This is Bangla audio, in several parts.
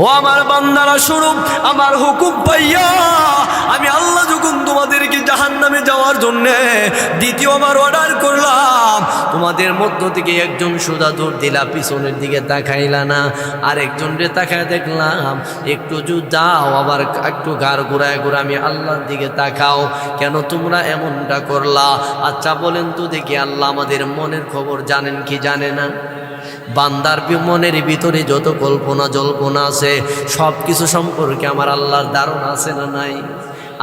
ও আমার বান্দারা শুনো, আমার হুকুম পাইয়া আমি আল্লাহ যখন তোমাদেরকে জাহান্নামে যাওয়ার জন্য দ্বিতীয়বার অর্ডার করলাম, তোমাদের মধ্য থেকে একজন সোজা দৌড় দিলা, পিছনের দিকে তাকাইলা না, আর একজনকে তাকায় দেখলাম একটু যাও, আবার একটু গাড় ঘুরায় ঘুরে আমি আল্লাহর দিকে তাকাও। কেন তোমরা এমনটা করলা? আচ্ছা বলেন তো দেখি, আল্লাহ আমাদের মনের খবর জানেন কি জানে না? বান্দার মনের ভিতরে যত কল্পনা জল্পনা আছে সব কিছু সম্পর্কে আমার আল্লাহর ধারণা আছে না নাই?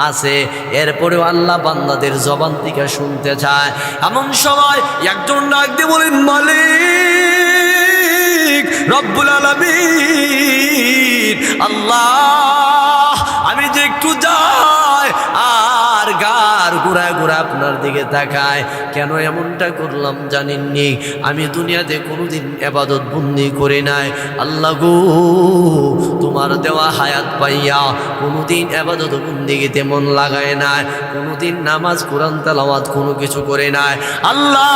আছে। এরপরেও আল্লাহ বান্দাদের জবান থেকে শুনতে চায়। এমন সময় একজন ডাক দিয়ে বলেন, মালিক রব্বুল আলামিন, আল্লাহ আমি যে একটু যাই আর গার ঘুরায় ঘুরা আপনার দিকে তাকায়, কেন এমনটা করলাম জানেননি? আমি দুনিয়াতে কোনোদিন ইবাদত বন্দি করি নাই। আল্লাহ গো, তোমার দেওয়া হায়াত পাইয়া কোনোদিন ইবাদত বন্দিগিতে মন লাগায় নাই, কোনোদিন নামাজ কোরআন তেলাওয়াত কোনো কিছু করে নাই। আল্লাহ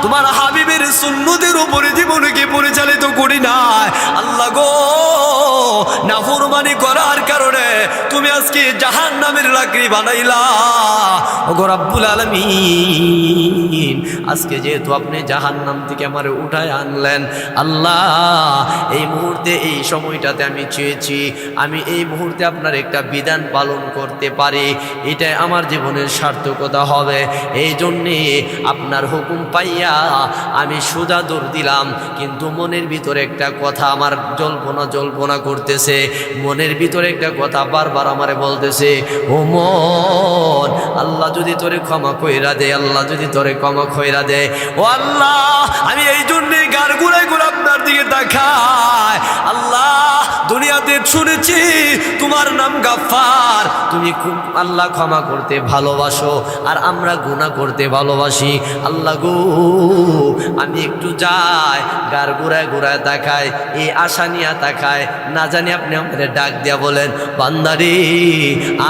তোমার হাবিবের সুন্নতের উপরে জীবনকে পরিচালিত করি নাই। আল্লাহ গো, নাফরমানি করার কারণে তুমি আজকে জাহান্নামের লাকড়ি বানাইলা। ওগো রব্বুল আলামিন, আজকে যেহেতু আপনি জাহান্নাম থেকে আমারে উঠায় আনলেন, আল্লাহ এই মুহূর্তে এই সময়টাতে আমি চেয়েছি আমি এই মুহূর্তে আপনার একটা বিধান পালন করতে পারি, এটাই আমার জীবনের সার্থকতা হবে। এই জন্যে আপনার হুকুম পাইয়া আমি সোজা দৌড় দিলাম, কিন্তু মনের ভিতরে একটা কথা আমার জল্পনা করতেছে, মনের ভিতরে একটা কথা বারবার আমারে বলতেছে, ও মন, আল্লাহ যদি তোরে ক্ষমা কইরা দে, আল্লাহ যদি তোরে ক্ষমা কইরা দে। ও আল্লাহ, আমি এই জন্যে গার ঘুরাই ঘুরে আপনার দিকে তাকাই। আল্লাহ দুনিয়াতে শুনেছি তোমার নাম গাফফার, তুমি খুব আল্লাহ ক্ষমা করতে ভালোবাসো, আর আমরা গুনাহ করতে ভালোবাসি। আল্লাহ গো, আমি একটু যাই গার ঘুরায় ঘুরায় তাকাই, এই আশা নিয়ে তাকায়, না জানি আপনি আমাদের ডাক দিয়া বলেন, বান্দারে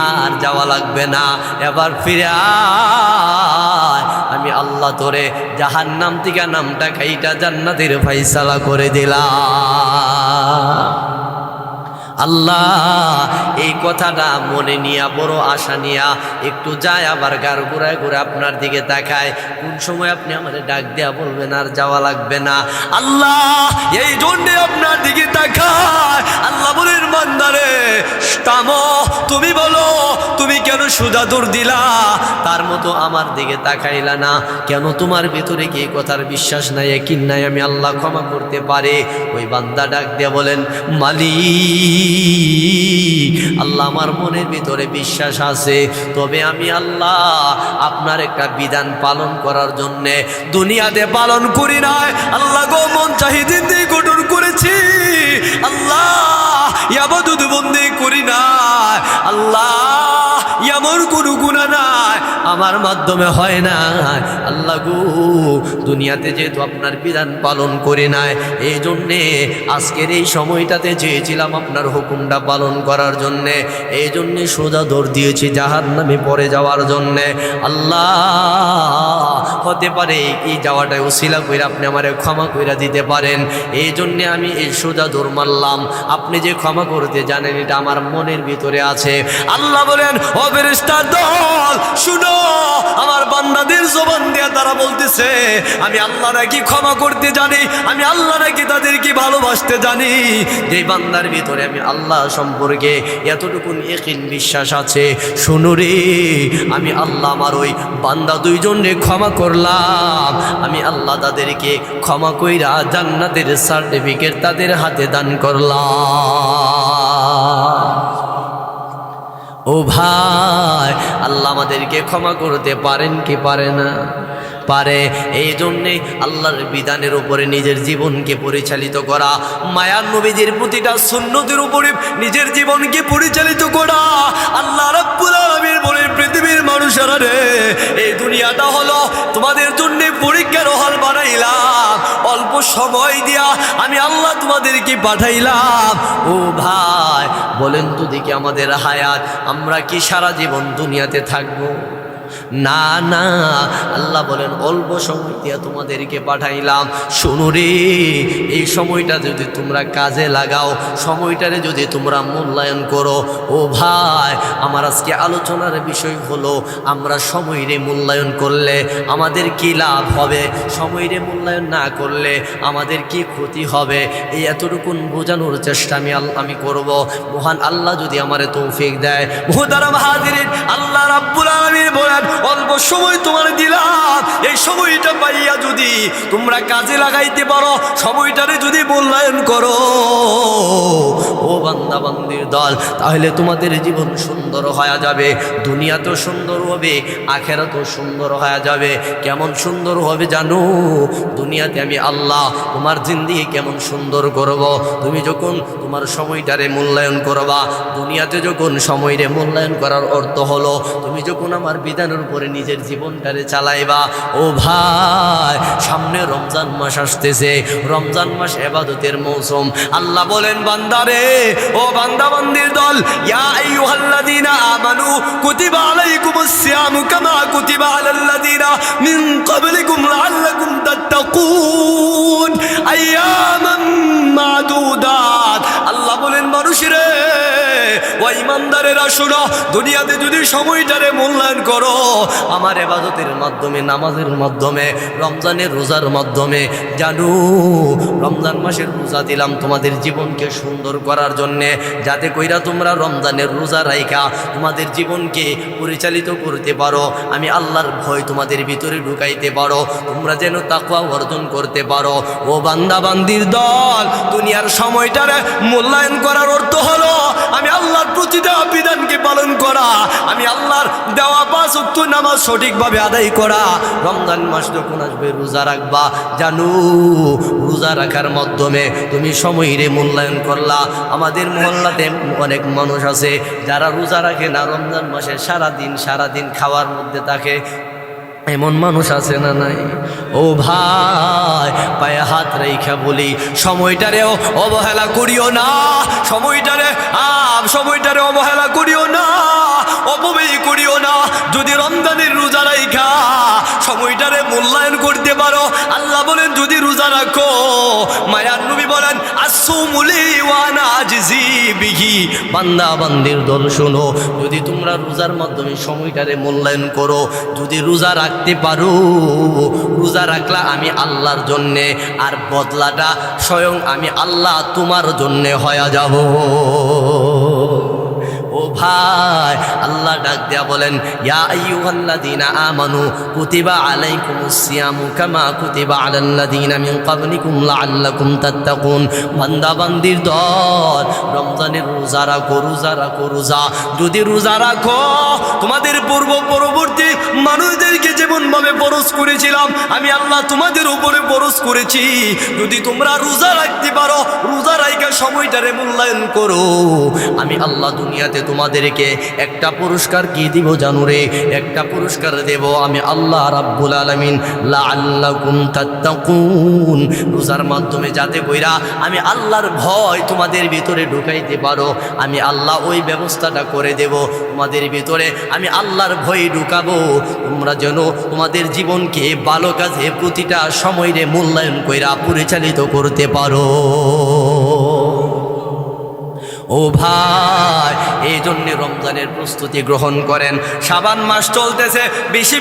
আর যাওয়া লাগবে না, এবার ফিরে আয়, আমি আল্লাহ তোরে জাহান্নাম থেকে নামটা খাইটা জান্নাতের ফাইসালা করে দিলাম। আল্লাহ এই কথাটা মনে নিয়া, বড় আশা নিয়া একটু যায়, আবার গার ঘুরায় ঘুরে আপনার দিকে তাকায়, কোন সময় আপনি আমাদের ডাক দেয়া বলবেন আর যাওয়া লাগবে না। আল্লাহ এই জন্যে আপনার দিকে তাকায়। আল্লাহ বলেন, বান্দারে থামো, তুমি বলো তুমি কেন সোজা দৌড় দিলা? তার মতো আমার দিকে তাকাইলা না কেন? তোমার ভিতরে কি কথার বিশ্বাস নাই, ইয়াকিন নাই আমি আল্লাহ ক্ষমা করতে পারে? ওই বান্দা ডাক দিয়ে বলেন, মালিক আল্লাহ আমার মনের ভিতরে বিশ্বাস আছে, তবে আমি আল্লাহ আপনার একটা বিধান পালন করার জন্যে দুনিয়াতে পালন করি নাই। আল্লাহ গো, মন চাহিদিন দিয়ে গঠন করেছি, আল্লাহ ইবাদত বন্দি করি নাই। আল্লাহ এমন কোনো গুনাহ নাই আমার মাধ্যমে হয় না। আল্লাহ গো, দুনিয়াতে যেহেতু আপনার বিধান পালন করি নাই, এই জন্যে আজকের এই সময়টাতে চেয়েছিলাম আপনার হুকুমটা পালন করার জন্যে, এই জন্যে সোজা দৌড় দিয়েছি জাহান্নামে পড়ে যাওয়ার জন্যে। আল্লাহ হতে পারে এই যাওয়াটাই উসিলা কইরা আপনি আমারে ক্ষমা কইরা দিতে পারেন, এই জন্যে আমি এই সোজা দৌড় মারলাম। আপনি যে ক্ষমা করতে জানেন এটা আমার মনের ভিতরে আছে। আল্লাহ বলেন, ও ফেরেশতার দল শুনো, আমার বান্দাদের জবান দিয়ে তারা বলতেছে, আমি আল্লাহ নাকি ক্ষমা করতে জানি, আমি আল্লাহ নাকি তাদেরকে ভালোবাসতে জানি। যে বান্দার ভিতরে আমি আল্লাহ সম্পর্কে এতটুকু ইয়াকিন বিশ্বাস আছে, শুনো রে, আমি আল্লাহ আমার ওই বান্দা দুইজনকে ক্ষমা করলাম, আমি আল্লাহ তাদেরকে ক্ষমা কইরা জান্নাতের সার্টিফিকেট তাদের হাতে দান করলাম। ও ভাই, আল্লাহ আমাদেরকে ক্ষমা করতে পারেন কি পারে না? পারে। এই জন্যে আল্লাহর বিধানের উপরে নিজের জীবনকে পরিচালিত করা, মায়ার নবীজির প্রতিটা সুন্নতের উপরে নিজের জীবনকে পরিচালিত করা। আল্লাহ রাব্বুল আলামিন বলেন, পৃথিবীর মানুষেরা রে, এই দুনিয়াটা হলো তোমাদের জন্য পরীক্ষার হল বানাইলাম, অল্প সময় দিয়া আমি আল্লাহ তোমাদেরকে পাঠাইলাম। ও ভাই বলেন তো দেখি, আমাদের হায়াত, আমরা কি সারা জীবন দুনিয়াতে থাকবো? না না, আল্লাহ বলেন অল্প সময় দিয়ে তোমাদেরকে পাঠাইলাম। শোনো রে, এই সময়টা যদি তোমরা কাজে লাগাও, সময়টারে যদি তোমরা মূল্যায়ন করো, ও ভাই আমার আজকে আলোচনার বিষয় হলো আমরা সময়রে মূল্যায়ন করলে আমাদের কি লাভ হবে, সময়রে মূল্যায়ন না করলে আমাদের কি ক্ষতি হবে, এই এতটুকুন বোঝানোর চেষ্টা আমি করব। মহান আল্লাহ যদি আমারে তৌফিক দেয়। মুহতারাম হাজিরিন, আল্লাহ রাব্বুল আলামিন বলেন অল্প সময় তোমার দিলাম, এই সময়টা পাইয়া যদি তোমরা কাজে লাগাইতে পারো, সময়টারে যদি মূল্যায়ন করো ও বান্দা বান্দির দল, তাহলে তোমাদের জীবন সুন্দর হয়ে যাবে, দুনিয়া তো সুন্দর হবে, আখেরাতও সুন্দর হয়ে যাবে। কেমন সুন্দর হবে জানো? দুনিয়াতে আমি আল্লাহ তোমার জিন্দেগি কেমন সুন্দর করব, তুমি যখন তোমার সময়টারে মূল্যায়ন করবা। দুনিয়াতে যখন সময়রে মূল্যায়ন করার অর্থ হলো তুমি যখন আমার বিধানের উপরে নিজের জীবনটারে চালাইবা। ও ভাই, সামনে রমজান মাস আসতেছে, রমজান মাস ইবাদতের মৌসুম। আল্লাহ বলেন বান্দারে, ও বান্দা বান্দির দল, ইয়া আইয়ুহাল্লাযীনা আমানু কুতিবা আলাইকুমুস সিয়ামু কামা কুতিবা আলাল্লাযীনা মিন ক্বাবলিকুম লাআল্লাকুম তাত্তাকুন আইয়ামান মাদুদাত। আল্লাহ বলেন মানুষেরে, ও ইমানদারেরা শুনো, দুনিয়াতে যদি সময়টারে মূল্যায়ন করো আমার ইবাদতের মাধ্যমে, নামাজের মাধ্যমে, রমজানের রোজার মাধ্যমে, জানো রমজান মাসের রোজা দিলাম তোমাদের জীবনকে সুন্দর করার জন্যে, যাতে কইরা তোমরা রমজানের রোজা রাইখা তোমাদের জীবনকে পরিচালিত করতে পারো, আমি আল্লাহর ভয় তোমাদের ভিতরে ঢুকাইতে পারো, তোমরা যেন তাকওয়া অর্জন করতে পারো। ও বান্দা বান্দির দল, দুনিয়ার সময়টারে মূল্যায়ন করার অর্থ হলো আমি আল্লাহর প্রতিটা বিধানকে পালন করা, আমি আল্লাহর দেওয়া 5 ওয়াক্ত নামাজ সঠিকভাবে আদায় করা। রমজান মাস যখন আসবে রোজা রাখবা, জানো রোজা রাখার মাধ্যমে তুমি সময়রে মূল্যায়ন করলা। আমাদের মহল্লাতে অনেক মানুষ আছে যারা রোজা রাখে না, রমজান মাসে সারাদিন খাওয়ার মধ্যে থাকে। এমন মানুষ আছে না নাই? ও ভাই, পায়ে হাত রেখা বলি, সময়টারেও অবহেলা করিও না, সময়টারে অবহেলা করিও না, অপব্যয় করিও না। যদি রমজানের রোজা রাখা সময়টারে মূল্যায়ন করতে পারো, আল্লাহ বলেন যদি রোজা রাখো, মায়ার নবী বলেন আসসুমু লি ওয়া আনা আজজি বিহি। বান্দা বান্দির দল শোনো, যদি তোমরা রোজার মাধ্যমে সময়টারে মূল্যায়ন করো, যদি রোজা রাখতে পারো, রোজা রাখলা আমি আল্লাহর জন্যে, আর বদলাটা স্বয়ং আমি আল্লাহ তোমার জন্যে হয়ে যাব। ও ভাই, আল্লাহ ডাক দেয়া বলেন ইয়া আইয়ুহাল্লাযীনা আমানু কুতিবা আলাইকুমুস সিয়ামু কামা কুতিবা আলাল্লাযীনা মিন ক্বাবলিকুম লাআল্লাকুম তাত্তাকুন। বান্দা বান্দির দল, রমজানের রোজা রাখো, রোজা। যদি রোজা রাখো, তোমাদের পরবর্তী মানুষদেরকে যেমনভাবে ফরজ করেছিলাম আমি আল্লাহ তোমাদের উপরে ফরজ করেছি। যদি তোমরা রোজা রাখতে পারো, রোজা রাখা সময়টারে মূল্যায়ন করো, আমি আল্লাহ দুনিয়াতে তোমাদেরকে একটা পুরস্কার কি দিব জানো রে? একটা পুরস্কার দেব আমি আল্লাহ রাব্বুল আলামিন, লাআল্লাকুম তাত্তাকুন। রোজার মাধ্যমে যাতে কইরা আমি আল্লাহর ভয় তোমাদের ভিতরে ঢুকাইতে পারো, আমি আল্লাহ ওই ব্যবস্থাটা করে দেব তোমাদের ভিতরে, আমি আল্লাহর ভয় ঢুকাবো, তোমরা যেন তোমাদের জীবনকে ভালো কাজে প্রতিটা সময়ে মূল্যায়ন কইরা পরিচালিত করতে পারো। ও ভাই, এই জন্য রমজানের প্রস্তুতি গ্রহণ করেন। শাবান মাস চলতেছে,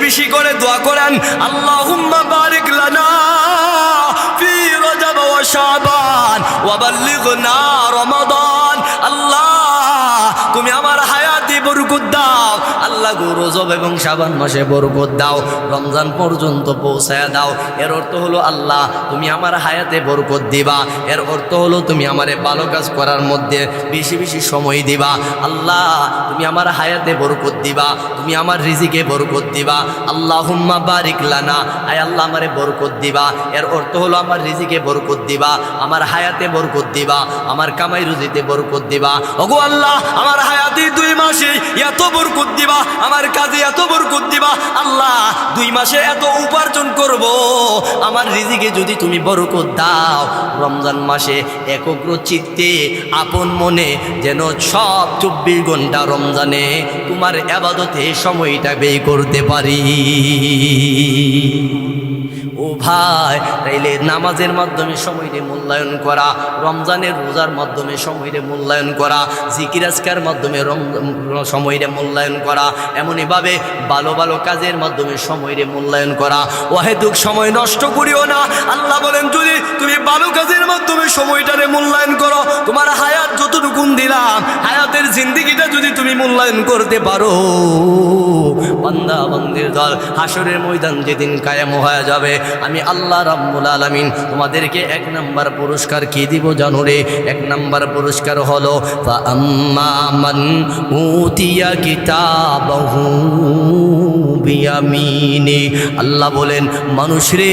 বেশি করে দোয়া করেন, আল্লাহুম্মা বারিক লানা ফি রজব ওয়া শাবান ওয়া বাল্লিগনা রমাদান। আল্লাহ তুমি আমার হায়াতে বরকত দাও, আল্লাহ গো রজব এবং শাবান মাসে বরকত দাও, রমজান পর্যন্ত পৌঁছায় দাও। এর অর্থ হলো আল্লাহ তুমি আমার হায়াতে বরকত দিবা, এর অর্থ হলো তুমি আমারে ভালো কাজ করার মধ্যে বেশি সময় দিবা। আল্লাহ তুমি আমার হায়াতে বরকত দিবা, তুমি আমার রিজিকে বরকত দিবা। আল্লাহুম্মা বারিক লানা, আয় আল্লাহ আমারে বরকত দিবা, এর অর্থ হলো আমার রিজিকে বরকত দিবা, আমার হায়াতে বরকত দিবা, আমার কামাই রুজিতে বরকত দিবা। ওগো আল্লাহ, আমার হায়াতে 2 মাসে মাসে এত বরকত দিবা, আমার কাজে এত বরকত দিবা। আল্লাহ 2 মাসে এত উপার্জন করব, আমার রিজিকে যদি তুমি বরকত দাও, রমজান মাসে একগ্র চিত্তে আপন মনে যেন সব 24 ঘন্টা রমজানে তোমার ইবাদতে সময়টা ব্যয় করতে পারি। ও ভাই, তাইলে নামাজের মাধ্যমে সময়কে মূল্যায়ন করা, রমজানের রোজার মাধ্যমে সময়কে মূল্যায়ন করা, জিকির আজকার মাধ্যমে সময়কে মূল্যায়ন করা, এমনইভাবে ভালো ভালো কাজের মাধ্যমে সময়কে মূল্যায়ন করা। অহেতুক সময় নষ্ট করিও না। আল্লাহ বলেন, যদি তুমি ভালো কাজের মাধ্যমে সময়টারে মূল্যায়ন করো, তোমার হায়াত যতটুকু দিলাম, হায়াতের জিন্দেগিটা যদি তুমি মূল্যায়ন করতে পারো, বান্দা বান্দির দল হাসরের ময়দান যেদিন কায়েম হয়ে যাবে, আমি আল্লাহ রাব্বুল আলামিন তোমাদেরকে 1 নাম্বার পুরস্কার কি দিব জানো রে? 1 নাম্বার পুরস্কার হলো ফাআম্মা মান উতিয়া কিতাবাহু বিয়ামিনি। আল্লাহ বলেন, মানুষ রে,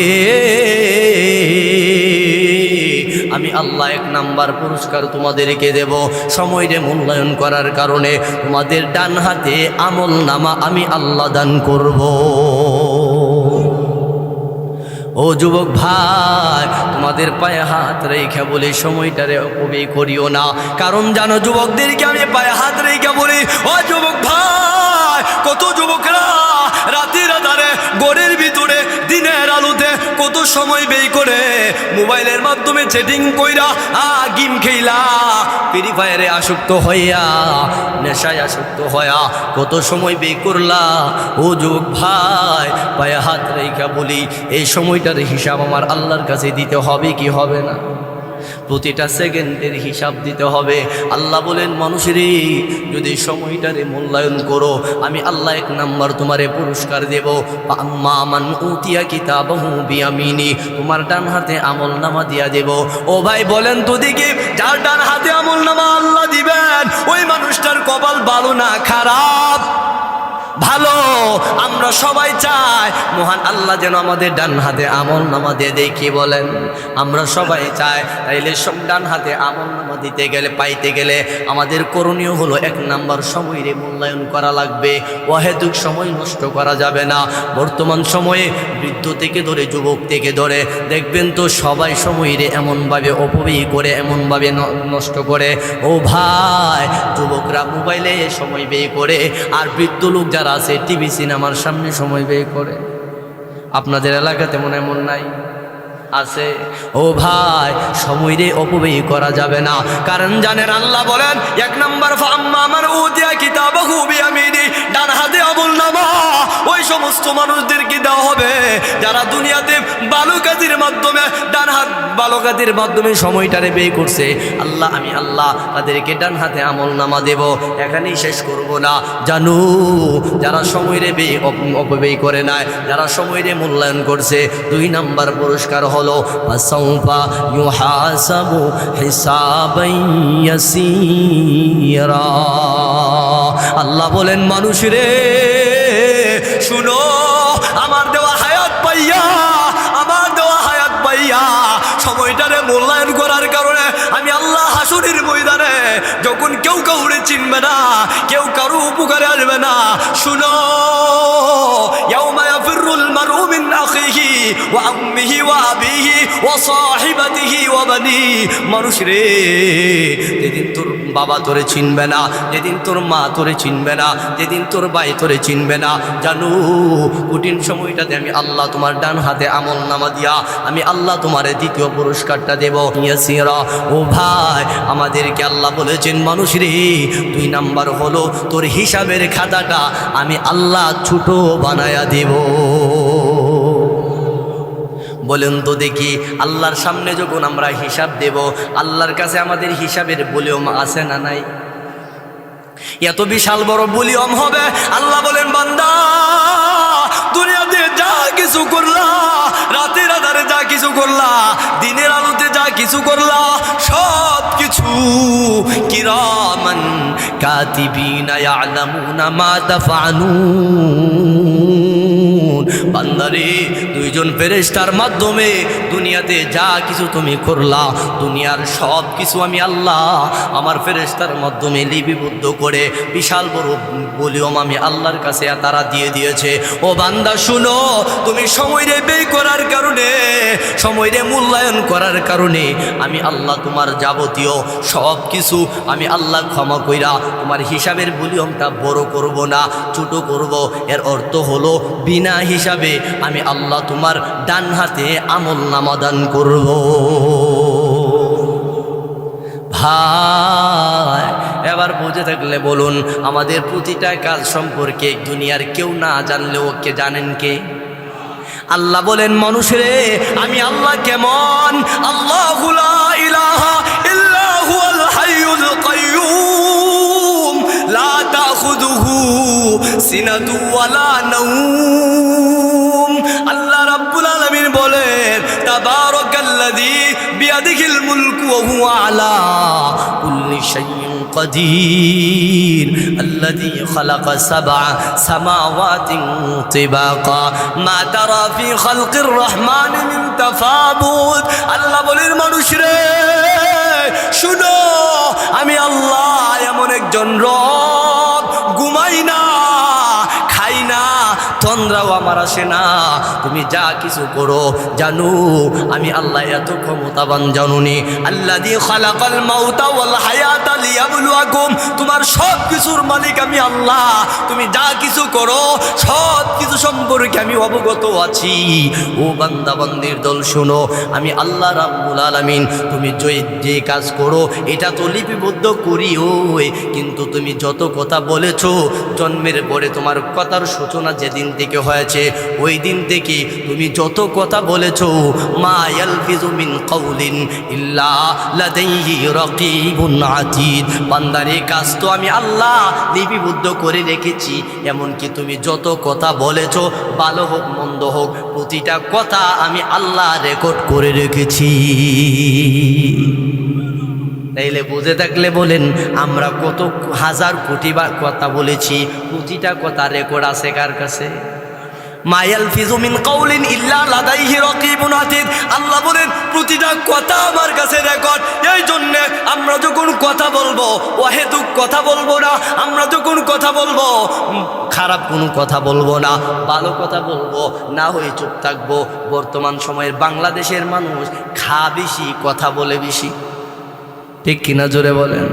আমি আল্লাহ 1 নাম্বার পুরস্কার তোমাদেরকে দেব সময়কে মূল্যায়ন করার কারণে। তোমাদের ডান হাতে আমল নামা আমি আল্লাহ দান করব। ও যুবক ভাই, তোমাদের পায়ে হাত রেখে বলি সময়টারে অপব্যয় করিও না। কারণ জানো, যুবকদেরকে আমি পায়ে হাত রেখে বলি, ও যুবক ভাই, কত যুবকরা রাতের আধারে ঘরের ভিতরে দিনের আলোতে কত সময় ব্যয় করে মোবাইলের মাধ্যমে চ্যাটিং কইরা গেম খেলা, ফ্রি ফায়ারে আসক্ত হইয়া, নেশায় আসক্ত হইয়া কত সময় ব্যয় করলা। ও যুবক ভাই, পায়ে হাত রেখে বলি, এই সময়টার হিসাব আমার আল্লাহর কাছে দিতে হবে কি হবে না? প্রতিটা সেকেন্ডের হিসাব দিতে হবে। আল্লাহ বলেন, মানুষেরই যদি সময়টারে মূল্যায়ন করো, আমি আল্লাহ 1 নাম্বার তোমারে পুরস্কার দেব। আম্মা মান উতিয়া কিতাবাহু বিয়ামিনি, তোমার ডান হাতে আমল নামা দিয়া দেব। ও ভাই বলেন তো দেখি, যার ডান হাতে আমল নামা আল্লাহ দিবেন, ওই মানুষটার কপাল ভালো না খারাপ? ভালো। আমরা সবাই চাই মহান আল্লাহ যেন আমাদের ডান হাতে আমল নামা দিয়ে দেয়, কি বলেন? আমরা সবাই চাই। তাইলে সব ডান হাতে আমল নামা দিতে গেলে, পাইতে গেলে আমাদের করণীয় হলো 1 নাম্বার সময়রে মূল্যায়ন করা লাগবে। অহেতুক সময় নষ্ট করা যাবে না। বর্তমান সময়ে বৃদ্ধ থেকে ধরে যুবক থেকে ধরে দেখবেন তো সবাই সময়রে এমনভাবে অপব্যয় করে, এমনভাবে নষ্ট করে। ও ভাই, যুবকরা মোবাইলে সময় ব্যয় করে, আর বৃদ্ধ লোক যারা আছে টিভি সিনেমার সামনে সময় ব্যয় করে। আপনাদের এলাকাতে মনে এমন নাই? আছে। ও ভাই, সময়রে অপব্যয় করা যাবে না। কারণ জানেন, আল্লাহ বলেন 1 নাম্বার ফাম্মা মান উতিয়া কিতাবাহু বিয়ামিনি, ডান হাতে আমল নামা ওই সমস্ত মানুষদেরকে দেওয়া হবে যারা দুনিয়াতে ভালো কাজের মাধ্যমে, ডান হাত ভালো কাজের মাধ্যমে সময়টারে ব্যয় করছে। আল্লাহ, আমি আল্লাহ তাদেরকে ডান হাতে আমল নামা দেব। এখানেই শেষ করব না। জানো, যারা সময়রে অপব্যয় করে নাই, যারা সময়রে মূল্যায়ন করছে, 2 নাম্বার পুরস্কার হলো ফাসাউফা ইউহাসাবু হিসাবান ইয়াসীরা। আল্লাহ বলেন, মানুষ রে শুনো, আমার দেওয়া হায়াত পাইয়া, আমার দেওয়া হায়াত পাইয়া সময়টারে মূল্যায়ন করার কারণে আমি আল্লাহ হাসরের ময়দানে যখন কেউ কাউরে চিনবে না, কেউ কারো উপকারে আসবে না, শুনো, ইয়াউমা ইয়াফিরুল মারউ মিন আখিহি ওয়া আম্মিহি ওয়া আবিহি ওয়া সাহিবাতিহি ওয়া বানি। মানুষ রে, যেদিন তোর বাবা তোরে চিনবে না, যেদিন তোর মা তোরে চিনবে না, যেদিন তোর ভাই তোরে চিনবে না, জানো কঠিন সময়টাতে আমি আল্লাহ তোমার ডান হাতে আমল নামা দিয়া আমি আল্লাহ তোমার দ্বিতীয় পুরস্কারটা দেব। ইয়াসিরা। ও ভাই, আমাদেরকে আল্লাহ বলেছেন, মানুষ রে, 2 নাম্বার হলো তোর হিসাবের খাতাটা আমি আল্লাহ ছোট বানায়া দেব। বলেন তো দেখি, আল্লাহর সামনে যখন আমরা হিসাব দেব, আল্লাহর কাছে আমাদের হিসাবের ভলিউম আছে না নাই? এত বিশাল বড় ভলিউম হবে। আল্লাহ বলেন, বান্দা, দুনিয়াতে যা কিছু করলা, রাতের আধারে যা কিছু করলা, দিনের আলোতে যা কিছু করলা, সব কিছু কিরামান কাতিবিনা ইয়ালামুনা মা তাফআলুন, বান্দারে দুইজন ফেরেশতার মাধ্যমে দুনিয়াতে যা কিছু তুমি করলা, দুনিয়ার সব কিছু আমি আল্লাহ আমার ফেরেশতার মাধ্যমে লিপিবদ্ধ করে বিশাল বড় ভলিউম আমি আল্লাহর কাছে তারা দিয়ে দিয়েছে। ও বান্দা শুনো, তুমি সময়রে ব্যয় করার কারণে, সময়রে মূল্যায়ন করার কারণে আমি আল্লাহ তোমার যাবতীয় সব কিছু আমি আল্লাহ ক্ষমা কইরা তোমার হিসাবের ভলিউমটা বড় করব না, ছোট করব। এর অর্থ হলো বিনা হিসাবে আমি আল্লাহ তোমার ডান হাতে আমল নামা দান করব। ভাই এবার বুঝে থাকলে বলুন, আমাদের প্রতিটা কাজ সম্পর্কে দুনিয়ার কেউ না জানলেও কে জানেন? কে? আল্লাহ বলেন, মানুষরে আমি আল্লাহ কেমন? আল্লাহু লা ইলাহা ইল্লা হুয়াল হাইয়ুল কাইয়্যুম লা তাখুযুহু সিনাতু ওয়ালা নাওম। আল্লাহ রাব্বুল আলামিন বলেন, তাবারাকাল্লাযী বিয়াদিহিল মুলকু ওয়া হুয়া আলা কুল্লি শাইইন قدير الذي خلق سبع سماوات طباقا ما ترى في خلق الرحمن من تفاوت। আল্লাহ বলেন, মানুষ রে শুনো, আমি আল্লাহ এমন একজন রব, ঘুমাই না, খাই না, তন্দ্রাও আমার আসে না। তুমি যা কিছু করো জানো আমি আল্লাহ এত ক্ষমতাবান, জানুনি? আল্লাযী খালাকাল মাউতা ওয়াল হায়াতা লিয়াবলুয়াকুম, তোমার সব কিছুর মালিক আমি আল্লাহ। তুমি যা কিছু করো সব কিছু সম্পর্কে আমি অবগত আছি। ও বান্দা বান্দির দল শোনো, আমি আল্লাহ রাব্বুল আলামিন তুমি যে কাজ করো এটা তো লিপিবদ্ধ করি, ওই কিন্তু তুমি যত কথা বলেছো জন্মের পরে তোমার কথার সূচনা যেদিন থেকে হয়েছে ওই দিন থেকে তুমি যত কথা বলেছো, মা ইয়ালফিজু মিন কাউলিন ইল্লা লাদাইহি রাকিবুন আতীদ। বান্দারে কাজ তো আমি আল্লাহ লিপিবদ্ধ করে রেখেছি। এমনকি তুমি যত কথা বলেছো, ভালো হোক মন্দ হোক, প্রতিটা কথা আমি আল্লাহ রেকর্ড করে রেখেছি। তাইলে বুঝে থাকলে বলেন, আমরা কত হাজার কোটি বার কথা বলেছি, প্রতিটা কথা রেকর্ড আছে কার কাছে? মা ইয়ালফিজু মিন কাউলিন ইল্লা লাদাইহি রাকিবুন আতীদ। আল্লাহ বলেন, প্রতিটা কথা আমার কাছে রেকর্ড। এই জন্যে আমরা যখন কথা বলবো অহেতুক কথা বলবো না। আমরা যখন কথা বলবো খারাপ কোনো কথা বলবো না, ভালো কথা বলবো, না হয়ে চুপ থাকবো। বর্তমান সময়ের বাংলাদেশের মানুষ বেশি, কথা বলে বেশি, ঠিক কিনা জোরে বলেন?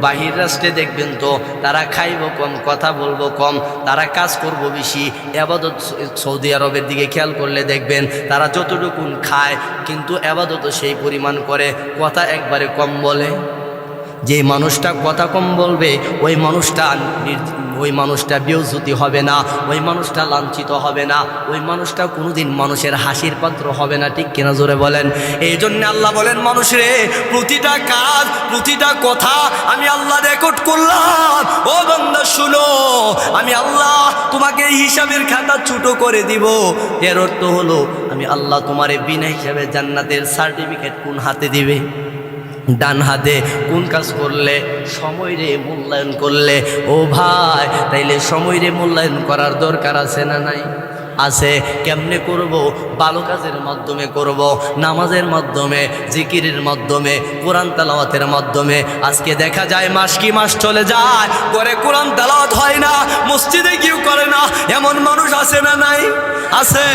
বাহির রাষ্ট্রে দেখবেন তো তারা খাইব কম, কথা বলবো কম, তারা কাজ করব বেশি। এবাদত সৌদি আরবের দিকে খেয়াল করলে দেখবেন তারা যতটুকুন খায় কিন্তু এবাদত সেই পরিমাণ করে, কথা একবারে কম বলে। যে মানুষটা কথা কম বলবে ওই মানুষটা বেইজ্জতি হবে না, ওই মানুষটা লাঞ্ছিত হবে না, ওই মানুষটা কোনোদিন মানুষের হাসির পাত্র হবে না, ঠিক কিনা জোরে বলেন? এই জন্য আল্লাহ বলেন, মানুষরে প্রতিটা কাজ প্রতিটা কথা আমি আল্লাহ রেকর্ড করলাম। ও বান্দা শুনো, আমি আল্লাহ তোমাকে হিসাবের খাতা ছোট করে দিব। এর অর্থ হলো আমি আল্লাহ তোমারে বিনা হিসাবে জান্নাতের সার্টিফিকেট কোন হাতে দিবে? ডান হাতে। কোন কাজ করলে? সময়রে মূল্যায়ন করলে। ও ভাই, তাইলে সময়রে মূল্যায়ন করার দরকার আছে না নাই? আছে। কেমনে করব? ভালো কাজের মাধ্যমে করব, নামাজের মাধ্যমে, জিকিরের মাধ্যমে, কোরআন তেলাওয়াতের মাধ্যমে। আজকে দেখা যায় মাস কি মাস চলে যায়, ঘরে কোরআন তেলাওয়াত হয় না, মসজিদে কেউ করে না, এমন মানুষ আছে না নাই? আছে।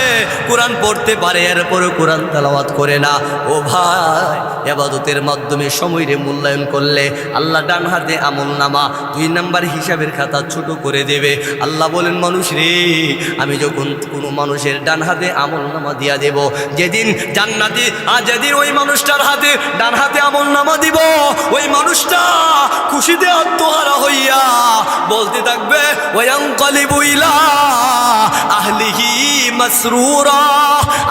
কোরআন পড়তে পারে, এরপরে কোরআন তেলাওয়াত করে না। ও ভাই, ইবাদতের মাধ্যমে সময়রে মূল্যায়ন করলে আল্লাহ ডান হাতে আমল নামা 2 নাম্বার হিসাবের খাতা ছোট করে দেবে। আল্লাহ বলেন, মানুষ রে, আমি যখন কোনো মানুষের ডান হাতে আমল নামা দিয়া দেব, যেদিন জান্নাতি যেদিন ওই মানুষটার হাতে ডান হাতে আমল নামা দিব, ওই মানুষটা খুশিতে আত্মহারা হইয়া বলতে থাকবে, ওয়ায়ানকালিবু ইলা আহলিহি মাসরুরা।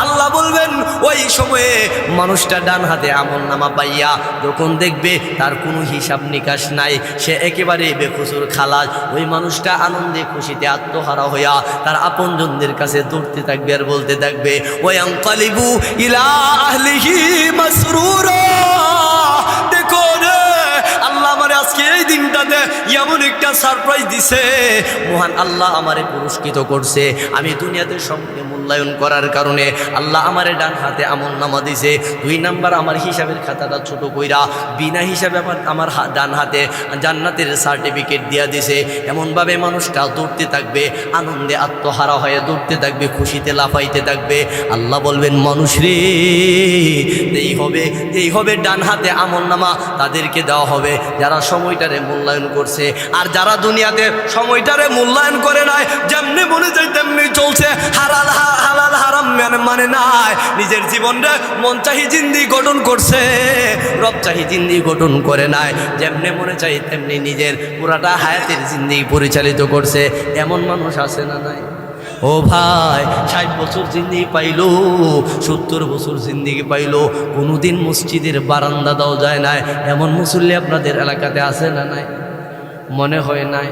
আল্লাহ বলবেন, ওই সময়ে মানুষটা ডান হাতে আমল নামা পাইয়া যখন দেখবে তার কোনো হিসাব নিকাশ নাই, সে একেবারে বেকসুর খালাস, ওই মানুষটা আনন্দে খুশিতে আত্মহারা হইয়া তার আপনজনদের কাছে দৌড়তে থাকবে আর বলতে থাকবে, ওয়ায়ানকালিবু ইলা আহলিহি মাসরুরা। দেখো রে, আল্লাহ আমারে আজকে এই দিনটা দুনিয়াতে এমন একটা সারপ্রাইজ দিছে, মহান আল্লাহ আমারে পুরস্কৃত করছে। আমি দুনিয়াতে সবকে মূল্যায়ন করার কারণে আল্লাহ আমারে ডান হাতে আমলনামা দিছে। 2 নাম্বার আমার হিসাবের খাতাটা ছোট কইরা বিনা হিসাবে আমার ডান হাতে জান্নাতের সার্টিফিকেট দিয়া দিছে। এমনভাবে মানুষটা দৌড়তে থাকবে, আনন্দে আত্মহারা হয়ে দৌড়তে থাকবে, খুশিতে লাফাইতে থাকবে। আল্লাহ বলবেন মানুষ রে, এই হবে ডান হাতে আমলনামা তাদেরকে দেওয়া হবে যারা সময়টারে মূল্যায়ন করছে। আর যারা দুনিয়াতে সময়টারে মূল্যায়ন করে নাই, যেমনি মনে চাই তেমনি চলছে, হালাল হারাম মানে নাই, নিজের জীবনটা মন চাহি জিন্দি গঠন করছে, রব চাহি জিন্দি গঠন করে নাই, যেমনি মনে চাই তেমনি নিজের পুরাটা হায়াতের জিন্দি পরিচালিত করছে। এমন মানুষ আছে না নাই? ও ভাই, 60 বছর জিন্দিগি পাইলো, 70 বছর জিন্দিগি পাইলো, কোনোদিন মসজিদের বারান্দা দাও যায় নাই, এমন মুসল্লি আপনাদের এলাকাতে আছে না নাই? মনে হয় নাই?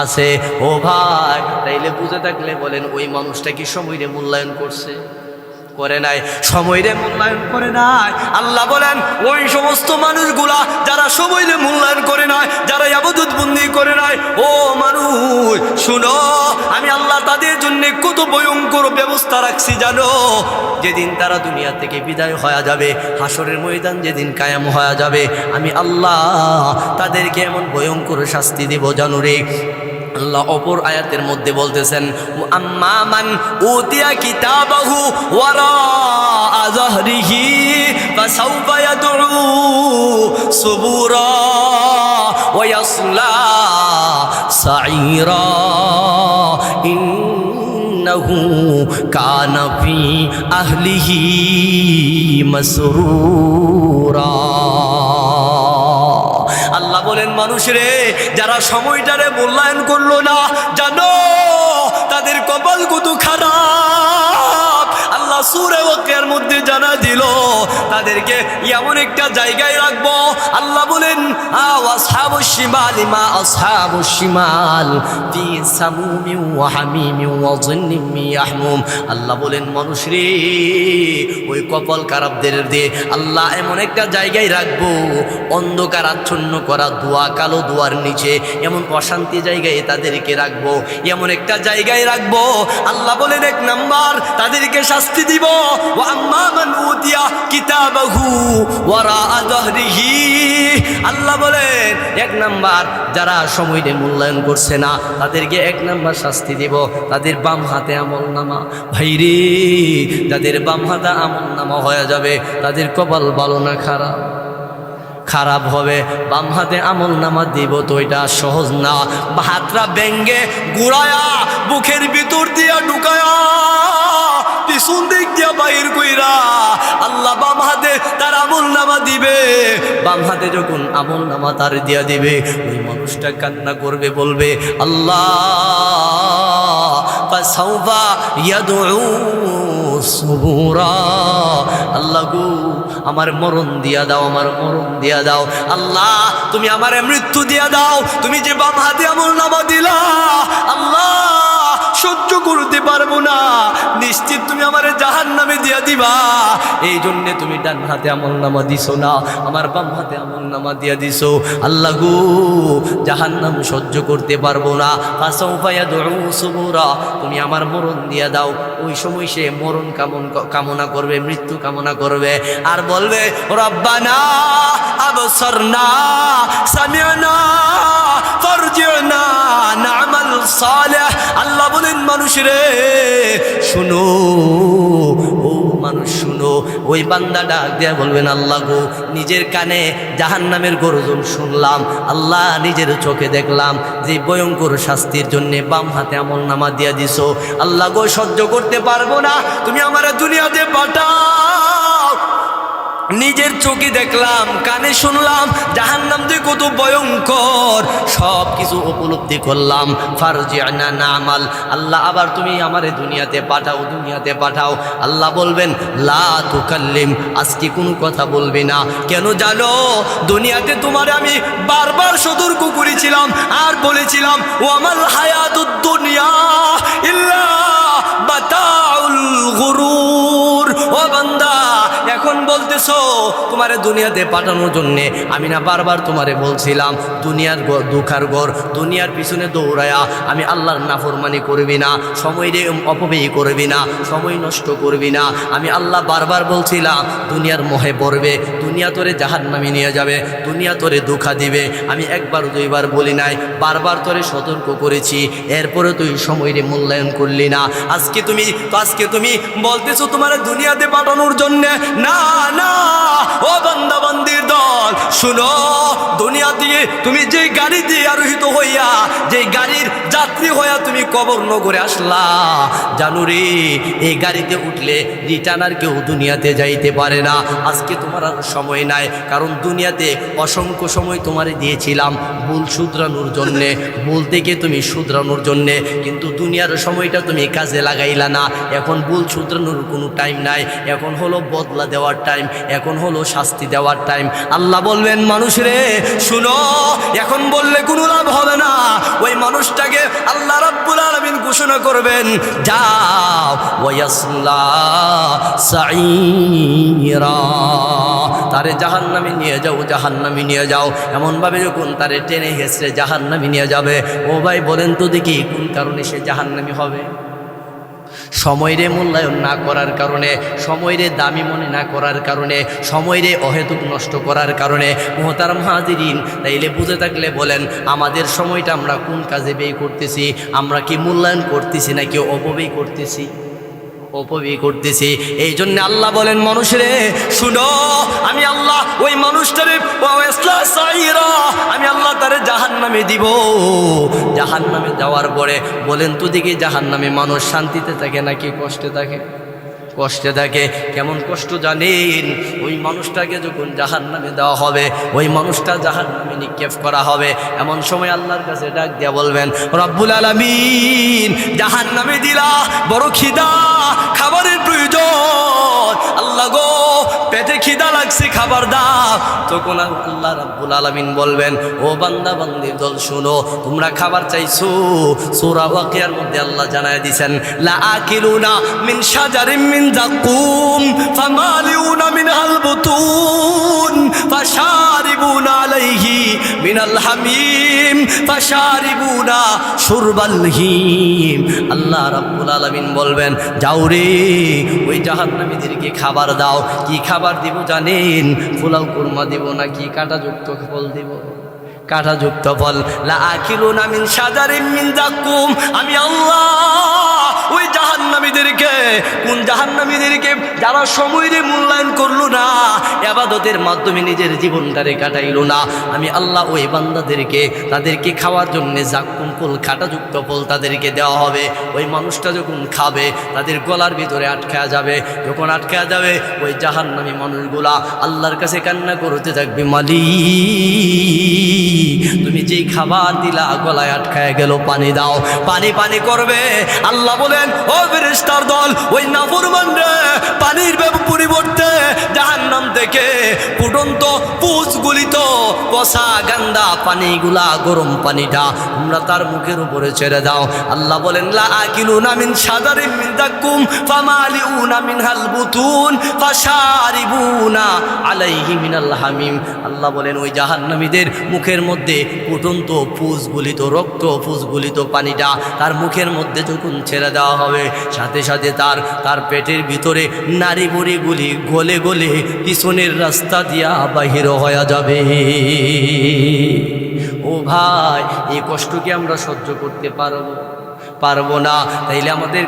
আছে। ও ভাই, তাইলে বুঝে থাকলে বলেন ওই মানুষটা কি সময়রে মূল্যায়ন করছে? করে নাই। সময়রে মূল্যায়ন করে নাই। আল্লাহ বলেন ওই সমস্ত মানুষগুলা যারা সময়রে মূল্যায়ন করে নাই, যারা ইবাদত বন্দি করে নাই, ও মানুষ শুনো, আমি আল্লাহ তাদের জন্য কত ভয়ঙ্কর ব্যবস্থা রাখছি জানো। যেদিন তারা দুনিয়া থেকে বিদায় হয়ে যাবে, হাসরের ময়দান যেদিন কায়েম হয়ে যাবে, আমি আল্লাহ তাদেরকে এমন ভয়ঙ্কর শাস্তি দেব জানো রে। আল্লাহ অপর আয়াতের মধ্যে বলতেছেন, আম্মা মান উতিয়া কিতাবাহু ওয়ারা যাহরিহি ফাসাউফা ইয়াদউ সুবুরা ওয়া ইয়াসলা সাঈরা ইন্নাহু কানা ফি আহলিহি মাসরুরা। আল্লাহ বলেন মানুষ রে, যারা সময়টারে মূল্যায়ন করলো না, জানো তাদের কপাল কত খারাপ। আল্লাহ সূরা ওয়াকিয়ার মধ্যে জানা দিল তাদেরকে এমন একটা জায়গায় রাখবো। আল্লাহ বলেন আসহাবুশ শিমালি মা আসহাবুশ শিমাল ফি সামুমিন ওয়া হামিমিন ওয়া যিন্নিন মিন ইয়াহমুম। আল্লাহ বলেন মানুষ রে, ওই কপাল খারাপদের দিয়ে আল্লাহ এমন একটা জায়গায় রাখবো, অন্ধকার আচ্ছন্ন করা দোয়া, কালো দোয়ার নিচে এমন অশান্তি জায়গায় তাদেরকে রাখবো, এমন একটা জায়গায় রাখবো। আল্লাহ বলেন 1 নাম্বার তাদেরকে শাস্তি দিব, ওয়া আম্মা মান উতিয়া কিতাবাহু ওয়ারা যাহরিহি। আল্লাহ বলেন 1 নাম্বার যারা সময়টা মূল্যায়ন করছে না, তাদেরকে 1 নাম্বার শাস্তি দিব, তাদের বাম হাতে আমলনামা। ভাইরে, যাদের বাম হাতে আমলনামা হয়ে যাবে তাদের কপাল ভালো না খারাপ? খারাপ হবে। বাম হাতে আমলনামা দিব তো এটা সহজ না। হাতটা ব্যাঙ্গে গুড়ায়া বুকের ভিতর দিয়া ঢুকায়া পিছন দিক দিয়া বাইর কইরা আল্লাহ বাম হাতে তার আমলনামা দিবে। বাম হাতে যখন আমলনামা তার দিয়া দিবে, ওই মানুষটা কান্না করবে, বলবে আল্লাহ ফাসাউফা ইয়াদউ সুবুরা। আল্লাহ গো, আমার মরণ দিয়া দাও, আমার মরণ দিয়া দাও। আল্লাহ তুমি আমার মৃত্যু দিয়া দাও। তুমি যে বাম হাতে আমলনামা দিলা, আল্লাহ সহ্য করতে পারবো না, নিশ্চিত তুমি আমার জাহান্নামে দিয়া দিবা। এই জন্যে তুমি ডান হাতে আমলনামা দিছো না, আমার বাম হাতে আমলনামা দিয়া দিছো। আল্লাহ গো, জাহান্নাম সহ্য করতে পারবো না। ফাসাউফা ইয়াদউ সুবুরা, তুমি আমার মরণ দিয়া দাও। ওই সময় সে মরণ কামনা করবে, মৃত্যু কামনা করবে, আর বলবে রব্বানা আবসারনা সামি'না ফারজি'না না'মাল সালিহ। আল্লাহ বলেন মানুষ রে শুনো, ও মানুষ শুনো। ওই বান্দা ডাক দিয়া বলবেন আল্লাহ গো, নিজের কানে জাহান্নামের গর্জন শুনলাম, আল্লাহ নিজের চোখে দেখলাম যে ভয়ঙ্কর শাস্তির জন্য বাম হাতে আমলনামা দিয়া দিছো। আল্লাহ গো, সহ্য করতে পারবো না, তুমি আমার দুনিয়াতে পাঠাও। নিজের চোখে দেখলাম, কানে শুনলাম জাহান্নাম যে কত ভয়ঙ্কর, সব কিছু উপলব্ধি করলাম। ফারজি'না না'মাল, আল্লাহ আবার তুমি আমারে দুনিয়াতে পাঠাও, দুনিয়াতে পাঠাও। আল্লাহ বলবেন লা তুকাল্লিম, আজকে কোনো কথা বলবি না। কেন জানো? দুনিয়াতে তোমারে আমি বারবার সতর্ক করেছিলাম আর বলেছিলাম ওয়ামাল হায়াতুদ দুনিয়া ইল্লা মাতাউল গুরুর। ও বান্দা, এখন বলতেছো তোমারে দুনিয়াতে পাঠানোর জন্যে আমি না বারবার তোমারে বলছিলাম দুনিয়ার দুঃখার ঘর, দুনিয়ার পিছনে দৌড়ায়া আমি আল্লাহর নাফরমানি করবি না, সময় রে অপব্যয় করবি না, সময় নষ্ট করবি না। আমি আল্লাহ বারবার বলছিলাম দুনিয়ার মোহে পড়বে, দুনিয়া তোরে জাহান্নামে নিয়ে যাবে, দুনিয়া তোরে ধোঁকা দিবে। আমি একবার দুইবার বলি নাই, বারবার তোরে সতর্ক করেছি, এরপরে তুই সময় রে মূল্যায়ন করলি না। আজকে তুমি বলতেছো তোমার দুনিয়াতে পাঠানোর জন্য। না না, ও বান্দা বান্দির দল শুনো, দুনিয়া দিয়ে তুমি যে গাড়ি দিয়ে আরোহিত হইয়া, যে গাড়ির যাত্রী হইয়া তুমি কবর নগরে আসলা, জানো রে এই গাড়িতে উঠলে রিটার্ন আর কেউ দুনিয়াতে যাইতে পারে না। আজকে তোমার আর সময় নাই, কারণ দুনিয়াতে অসংখ্য সময় তোমারে দিয়েছিলাম ভুল শুধরানোর জন্যে, ভুল থেকে তুমি শুধরানোর জন্যে, কিন্তু দুনিয়ার সময়টা তুমি কাজে লাগাইলা না। এখন ভুল শুধরানোর কোনো টাইম নাই, এখন হলো বদলা দেওয়ার টাইম, এখন হলো শাস্তি দেওয়ার টাইম। আল্লাহ বলবেন মানুষ রে শুনো, এখন বললে কোনো লাভ হবে না। ওই মানুষটাকে আল্লাহ রাব্বুল আলামিন ঘোষণা করবেন, যাও ওয়াসলা সাঈরা, তারে জাহান্নামে নিয়ে যাও, জাহান্নামে নিয়ে যাও। এমনভাবে যখন তারে টেনে হেসড়ে জাহান্নামে নিয়ে যাবে, ও ভাই বলেন তো দেখি কোন কারণে সে জাহান্নামী হবে? সময়রে মূল্যায়ন না করার কারণে, সময়রে দামি মনে না করার কারণে, সময়রে অহেতুক নষ্ট করার কারণে। মুহতারাম হাজিরিন, তাইলে বুঝে থাকলে বলেন আমাদের সময়টা আমরা কোন কাজে ব্যয় করতেছি? আমরা কি মূল্যায়ন করতেছি নাকি অপব্যয় করতেছি? অপব্যয় করতেছি। এই জন্য আল্লাহ বলেন মানুষরে শুনো, আমি আল্লাহ ওই মানুষটারে আমি আল্লাহ তারে জাহান্নামে দিব। জাহান্নামে যাওয়ার পরে বলেন তো দেখি জাহান্নামে মানুষ শান্তিতে থাকে নাকি কষ্টে থাকে? কষ্টে থাকে। কেমন কষ্ট জানেন? ওই মানুষটাকে যখন জাহান্নামে দেওয়া হবে, ওই মানুষটা জাহান্নামে নিক্ষেপ করা হবে, এমন সময় আল্লাহর কাছে ডাক দিয়া বলবেন রব্বুল আলামিন জাহান্নামে দিলা, বড় খিদা, খাবারের প্রয়োজন, আল্লাহ গো পেটে খিদা লাগছে, খাবার দাও। তখন আল্লাহ রাব্বুল আলামিন বলবেন ও বান্দা বান্দির দল শুনো, তোমরা খাবার চাইছো, সূরা ওয়াকিয়ার মধ্যে আল্লাহ জানায় দিয়েছেন লা আকিলুনা মিন শাজারিন মিন যাকুম ফামালিউনা মিনহাল বুতুন ফাশারিবুনা আলাইহি মিনাল হামিম ফাশারিবুনা শুরবাল হিম। আল্লাহ রাব্বুল আলামিন বলবেন যাও রে ওই জাহান্নামীদেরকে খাবার দাও। কি খাবার দিব জানেন? পোলাও কুরমা দিব নাকি কাঁটাযুক্ত ফল দিব? কাঁটাযুক্ত ফল। লা আকিলুনা মিন শাজারিন মিন যাকুম, আমি আল্লাহ ওই জাহান্নামীদেরকে, কোন জাহান্নামীদেরকে? যারা সময়রে মূল্যায়ন করলো না, ইবাদতের মাধ্যমে নিজের জীবনটারে কাটাইলো না, আমি আল্লাহ ওই বান্দাদেরকে তাদেরকে খাওয়ার জন্য জাক্কুম ফল, কাঁটাযুক্ত ফল তাদেরকে দেওয়া হবে। ওই মানুষটা যখন খাবে তাদের গলার ভিতরে আটকা যাবে। যখন আটকা যাবে ওই জাহান্নামী মানুষগুলা আল্লাহর কাছে কান্না করতে থাকবে, মালিক তুমি যেই খাবার দিলা গলায় আটকায় গেল, পানি দাও। পানি পানি করবে। আল্লাহ বলেন ও ফেরেশতার দল, ওই নাফরমানরে পানির পরিবর্তে জাহান্নাম থেকে ফুটন্ত পুষগুলিত পচা গান্দা পানিগুলা, গরম পানিটা তোমরা তার মুখের উপরে ছেড়ে দাও। আল্লাহ বলেন লা আকিলুনা মিন শাজারিন মিন যাকুম ফামালিউনা মিনহাল বুতুন ফাশারিবুনা আলাইহি মিনাল হামিম। আল্লাহ বলেন ওই জাহান্নামীদের মুখের মধ্যে ফুটন্ত পুষগুলিত, রক্ত পুষগুলিত পানিটা তার মুখের মধ্যে যখন ছেড়ে দেওয়া হবে, সাথে সাথে তার পেটের ভিতরে নারী বুড়িগুলি গলে গলে পিছনের রাস্তা দিয়া বাহির হয়ে যাবে। ও ভাই, এই কষ্ট কি আমরা সহ্য করতে পারবো না? তাইলে আমাদের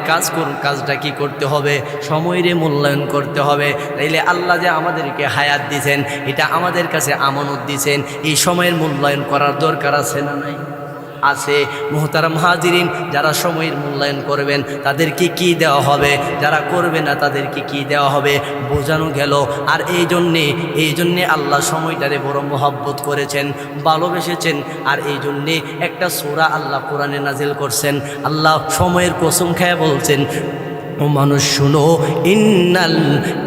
কাজটা কি করতে হবে? সময়রে মূল্যায়ন করতে হবে। তাইলে আল্লাহ যে আমাদেরকে হায়াত দিয়েছেন, এটা আমাদের কাছে আমানত দিয়েছেন, এই সময়ের মূল্যায়ন করার দরকার আছে না নাই? আছে। মুহতারাম হাজিরিন, যারা সময়ের মূল্যায়ন করবেন তাদেরকে কি দেওয়া হবে, যারা করবে না তাদেরকে কি দেওয়া হবে, বোঝানো গেল। আর এই জন্যে আল্লাহ সময়টারে বড় মহব্বত করেছেন, ভালোবেসেছেন। আর এই জন্যে একটা সূরা আল্লাহ কোরআনে নাজিল করছেন। আল্লাহ সময়ের কসম খেয়ে বলছেন ও মানুষ শুনো, ইন্নাল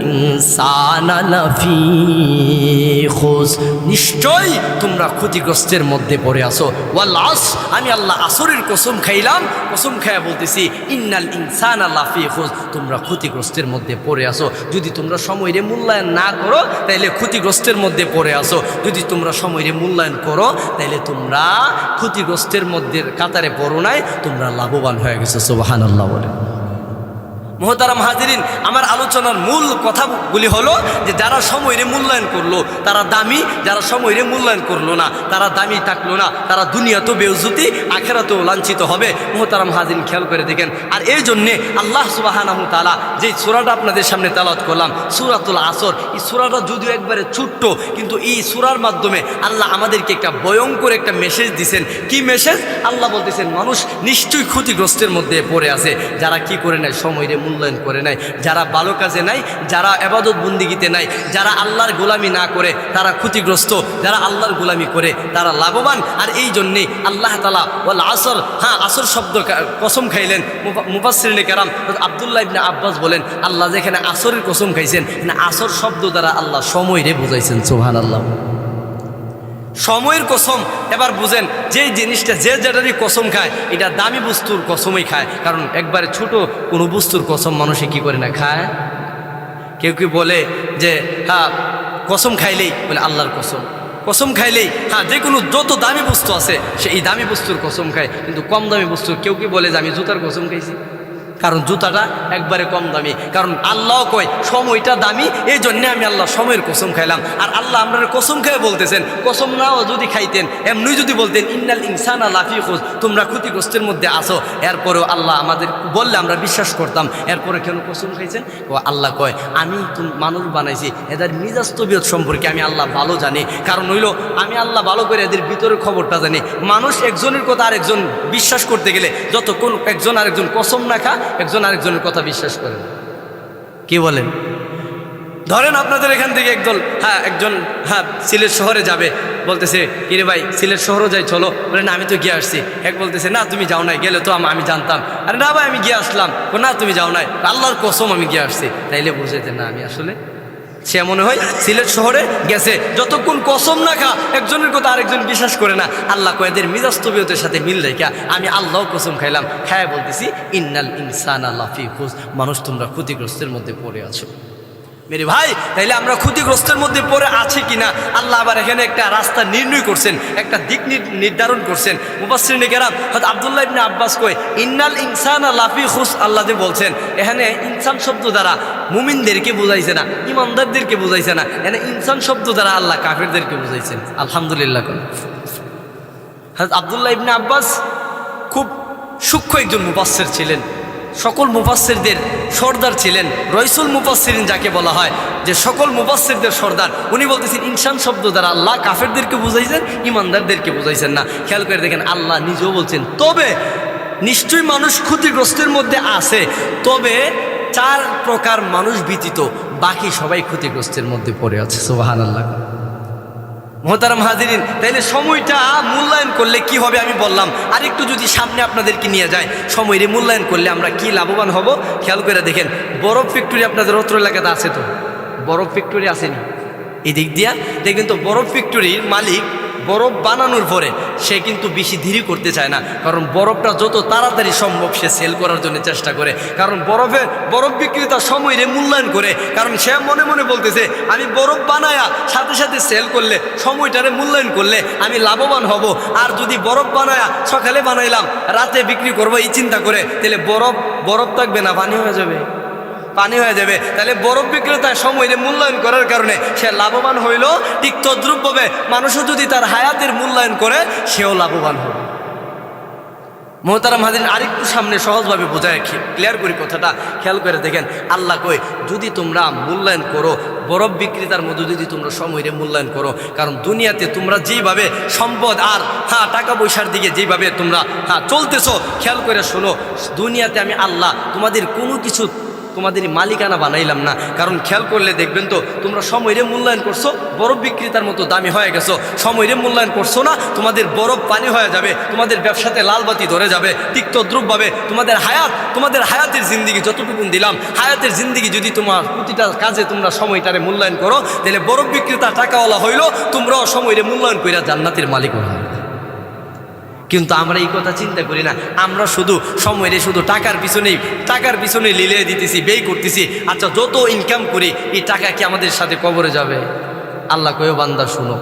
ইনসানা লাফি খুস, নিশ্চয় তোমরা ক্ষতিগ্রস্তের মধ্যে পড়ে আসো। ওয়াল আসর, আমি আল্লাহ আসরের কসম খাইলাম, কসম খায়া বলতেছি ইন্নাল ইনসানা লাফি খুস, তোমরা ক্ষতিগ্রস্তের মধ্যে পড়ে আসো। যদি তোমরা সময়ের মূল্যায়ন না করো তাইলে ক্ষতিগ্রস্তের মধ্যে পড়ে আসো, যদি তোমরা সময়ের মূল্যায়ন করো তাইলে তোমরা ক্ষতিগ্রস্তের মধ্যে কাতারে পড়ো নাই, তোমরা লাভবান হয়ে গেছো। সুবহানাল্লাহ বলে। মোহতারাম হাজিরিন, আমার আলোচনার মূল কথাগুলি হলো যে যারা সময়ের মূল্যায়ন করলো তারা দামি, যারা সময়ের মূল্যায়ন করলো না তারা দামি থাকলো না, তারা দুনিয়াতেও বেউজ্জতি আখিরাতেও লাঞ্ছিত হবে। মোহতারাম হাজিরিন, খেয়াল করে দেখেন। আর এই জন্যে আল্লাহ সুবহানাহু তাআলা যে সূরাটা আপনাদের সামনে তেলাওয়াত করলাম, সূরাতুল আসর, এই সূরাটা যদিও একবারে ছোট্ট, কিন্তু এই সূরার মাধ্যমে আল্লাহ আমাদেরকে একটা ভয়ঙ্কর একটা মেসেজ দিছেন। কি মেসেজ? আল্লাহ বলতেছেন মানুষ নিশ্চয়ই ক্ষতিগ্রস্তের মধ্যে পড়ে আছে, যারা কি করে নেয়, সময়ের মূল্যায়ন করে নাই, যারা ভালো কাজে নাই, যারা ইবাদত বন্দিগিতে নাই, যারা আল্লাহর গোলামি না করে তারা ক্ষতিগ্রস্ত, যারা আল্লাহর গোলামি করে তারা লাভবান। আর এই জন্যে আল্লাহ তাআলা ওয়াল আসর, হ্যাঁ আসর শব্দ কসম খাইলেন। মুফাসসিরিনে কেরাম আব্দুল্লাহ ইবনে আব্বাস বলেন আল্লাহ যেখানে আসরের কসম খাইছেন, এখানে আসর শব্দ দ্বারা আল্লাহ সময়রে বুঝাইছেন। সুবহানাল্লাহ, সময়ের কসম। এবার বুঝেন, যে জিনিসটা যে যেটারই কসম খায় এটা দামি বস্তুর কসমই খায়, কারণ একবারে ছোট কোনো বস্তুর কসম মানুষে কি করে না খায়। কেউ কেউ বলে যে হ্যাঁ কসম খাইলেই বলে আল্লাহর কসম, কসম খাইলেই হ্যাঁ যে কোনো যত দামি বস্তু আছে সে এই দামি বস্তুর কসম খায়, কিন্তু কম দামি বস্তু কেউ কি বলে যে আমি জুতার কসম খাইছি, কারণ জুতাটা একবারে কম দামি। কারণ আল্লাহ কয় সময়টা দামি, এই জন্যে আমি আল্লাহ সময়ের কসম খাইলাম। আর আল্লাহ আপনারা কসম খেয়ে বলতেছেন, কসম নাও যদি খাইতেন, এমনি যদি বলতেন ইন্নাল ইনসানা লাফি খুস, তোমরা ক্ষতিগ্রস্তের মধ্যে আসো, এরপরেও আল্লাহ আমাদের বললে আমরা বিশ্বাস করতাম, এরপরে কেন কসম খাইছেন? ও আল্লাহ কয় আমি মানুষ বানাইছি, এদের মিজাজ তবিয়ত সম্পর্কে আমি আল্লাহ ভালো জানি, কারণ হইল আমি আল্লাহ ভালো করে এদের ভিতরের খবরটা জানি। মানুষ একজনের কথা আরেকজন বিশ্বাস করতে গেলে যতক্ষণ একজন আরেকজন কসম না খা, একজন আরেকজনের কথা বিশ্বাস করেন। কি বলেন? ধরেন আপনাদের এখান থেকে একজন সিলেট শহরে যাবে, বলতেছে কিরে ভাই সিলেট শহরও যাই চলো, বলে না আমি তো গিয়ে আসছি। এক বলতেছে না তুমি যাও নাই, গেলে তো আমি জানতাম। আরে না ভাই আমি গিয়ে আসলাম, না তুমি যাও নাই, আল্লাহর কসম আমি গিয়ে আসছি। তাইলে বুঝাইতে না আমি আসলে, সে মনে হয় সিলেট শহরে গেছে, যতক্ষণ কসম না খা একজনের কথা আরেকজন বিশ্বাস করে না। আল্লাহ কয়েদের মিজাজ তবিয়তের সাথে মিল রেখা আমি আল্লাহ কসম খাইলাম, খায় বলতেছি ইন্নাল ইনসানা লাফি খুস, মানুষ তোমরা ক্ষতিগ্রস্তের মধ্যে পড়ে আছো। মেরে ভাই, তাইলে আমরা ক্ষতিগ্রস্তের মধ্যে পড়ে আছি কিনা আল্লাহ আবার এখানে একটা রাস্তা নির্ণয় করছেন, একটা দিক নির্ধারণ করছেন। মুফাসসিরিনে কেরাম হযরত আব্দুল্লাহ ইবনে আব্বাস কয় ইন্নাল ইনসানা লাফি খুস, আল্লাহ যে বলছেন এখানে ইনসান শব্দ দ্বারা মুমিনদেরকে বুঝাইছে না, ইমানদারদেরকে বুঝাইছে না, এখানে ইনসান শব্দ দ্বারা আল্লাহ কাফেরদেরকে বুঝাইছেন। আলহামদুলিল্লাহ। হযরত আব্দুল্লাহ ইবনে আব্বাস খুব সূক্ষ্ম একজন মুফাসসির ছিলেন, সকল মুফাসসিরদের সর্দার ছিলেন, রইসুল মুফাসসিরিন যাকে বলা হয়, যে সকল মুফাসসিরদের সর্দার। উনি বলতেছেন ইনসান শব্দ দ্বারা আল্লাহ কাফেরদেরকে বুঝাইছেন, ইমানদারদেরকে বুঝাইছেন না। খেয়াল করে দেখেন আল্লাহ নিজেও বলছেন তবে নিশ্চয়ই মানুষ ক্ষতিগ্রস্তের মধ্যে আছে, তবে 4 প্রকার মানুষ ব্যতীত বাকি সবাই ক্ষতিগ্রস্তের মধ্যে পড়ে আছে। সুবহানাল্লাহ। মোহতারাম হাজিরিন, তাইলে সময়টা মূল্যায়ন করলে কি হবে আমি বললাম, আর একটু যদি সামনে আপনাদেরকে নিয়ে যায়, সময়ের মূল্যায়ন করলে আমরা কি লাভবান হব খেয়াল করে দেখেন। বরফ ফ্যাক্টরি আপনাদের অত্র এলাকাতে আছে তো? বরফ ফ্যাক্টরি আসেনি এদিক দিয়া? দেখবেন তো বরফ ফ্যাক্টরির মালিক বরফ বানানোর পরে সে কিন্তু বেশি দেরি করতে চায় না, কারণ বরফটা যত তাড়াতাড়ি সম্ভব সে সেল করার জন্য চেষ্টা করে, কারণ বরফ বিক্রেতা সময়ের মূল্যায়ন করে, কারণ সে মনে মনে বলতেছে আমি বরফ বানায়া সাথে সাথে সেল করলে, সময়টারে মূল্যায়ন করলে আমি লাভবান হব। আর যদি বরফ বানায়া সকালে বানাইলাম রাতে বিক্রি করবো এই চিন্তা করে, তাহলে বরফ থাকবে না, পানি হয়ে যাবে, পানি হয়ে যাবে। তাহলে বরফ বিক্রেতা সময়ের মূল্যায়ন করার কারণে সে লাভবান হইল। ঠিক তদ্রূপভাবে মানুষও যদি তার হায়াতের মূল্যায়ন করে সেও লাভবান হবে। মোহতারাম হাজিরিন, আরেকটু সামনে সহজভাবে বোঝায় ক্লিয়ার করি কথাটা, খেয়াল করে দেখেন আল্লাহ কয় যদি তোমরা মূল্যায়ন করো, বরফ বিক্রেতার মধ্যে যদি তোমরা সময়ের মূল্যায়ন করো, কারণ দুনিয়াতে তোমরা যেইভাবে সম্পদ আর টাকা পয়সার দিকে যেইভাবে তোমরা চলতেছো, খেয়াল করে শোনো, দুনিয়াতে আমি আল্লাহ তোমাদের কোনো কিছু তোমাদের মালিকানা বানাইলাম না। কারণ খেয়াল করলে দেখবেন তো, তোমরা সময়রে মূল্যায়ন করছো, বরফ বিক্রেতার মতো দামি হয়ে গেছো। সময়রে মূল্যায়ন করছো না, তোমাদের বরফ পানি হয়ে যাবে, তোমাদের ব্যবসাতে লাল বাতি ধরে যাবে। ঠিক তদ্রুপভাবে তোমাদের হায়াতের জিন্দিগি যতটুকু দিলাম, হায়াতের জিন্দিগি যদি তোমার প্রতিটা কাজে তোমরা সময়টারে মূল্যায়ন করো, তাহলে বরফ বিক্রেতা টাকাওয়ালা হইলো, তোমরাও সময়রে মূল্যায়ন কইরা জান্নাতের মালিক হবে। কিন্তু আমরা এই কথা চিন্তা করি না। আমরা শুধু সময়ের শুধু টাকার পিছনে লিলিয়ে দিতেছি, ব্যয় করতেছি। আচ্ছা, যত ইনকাম করি এই টাকা কি আমাদের সাথে কবরে যাবে? আল্লাহ কয়ো বান্দা শুনো,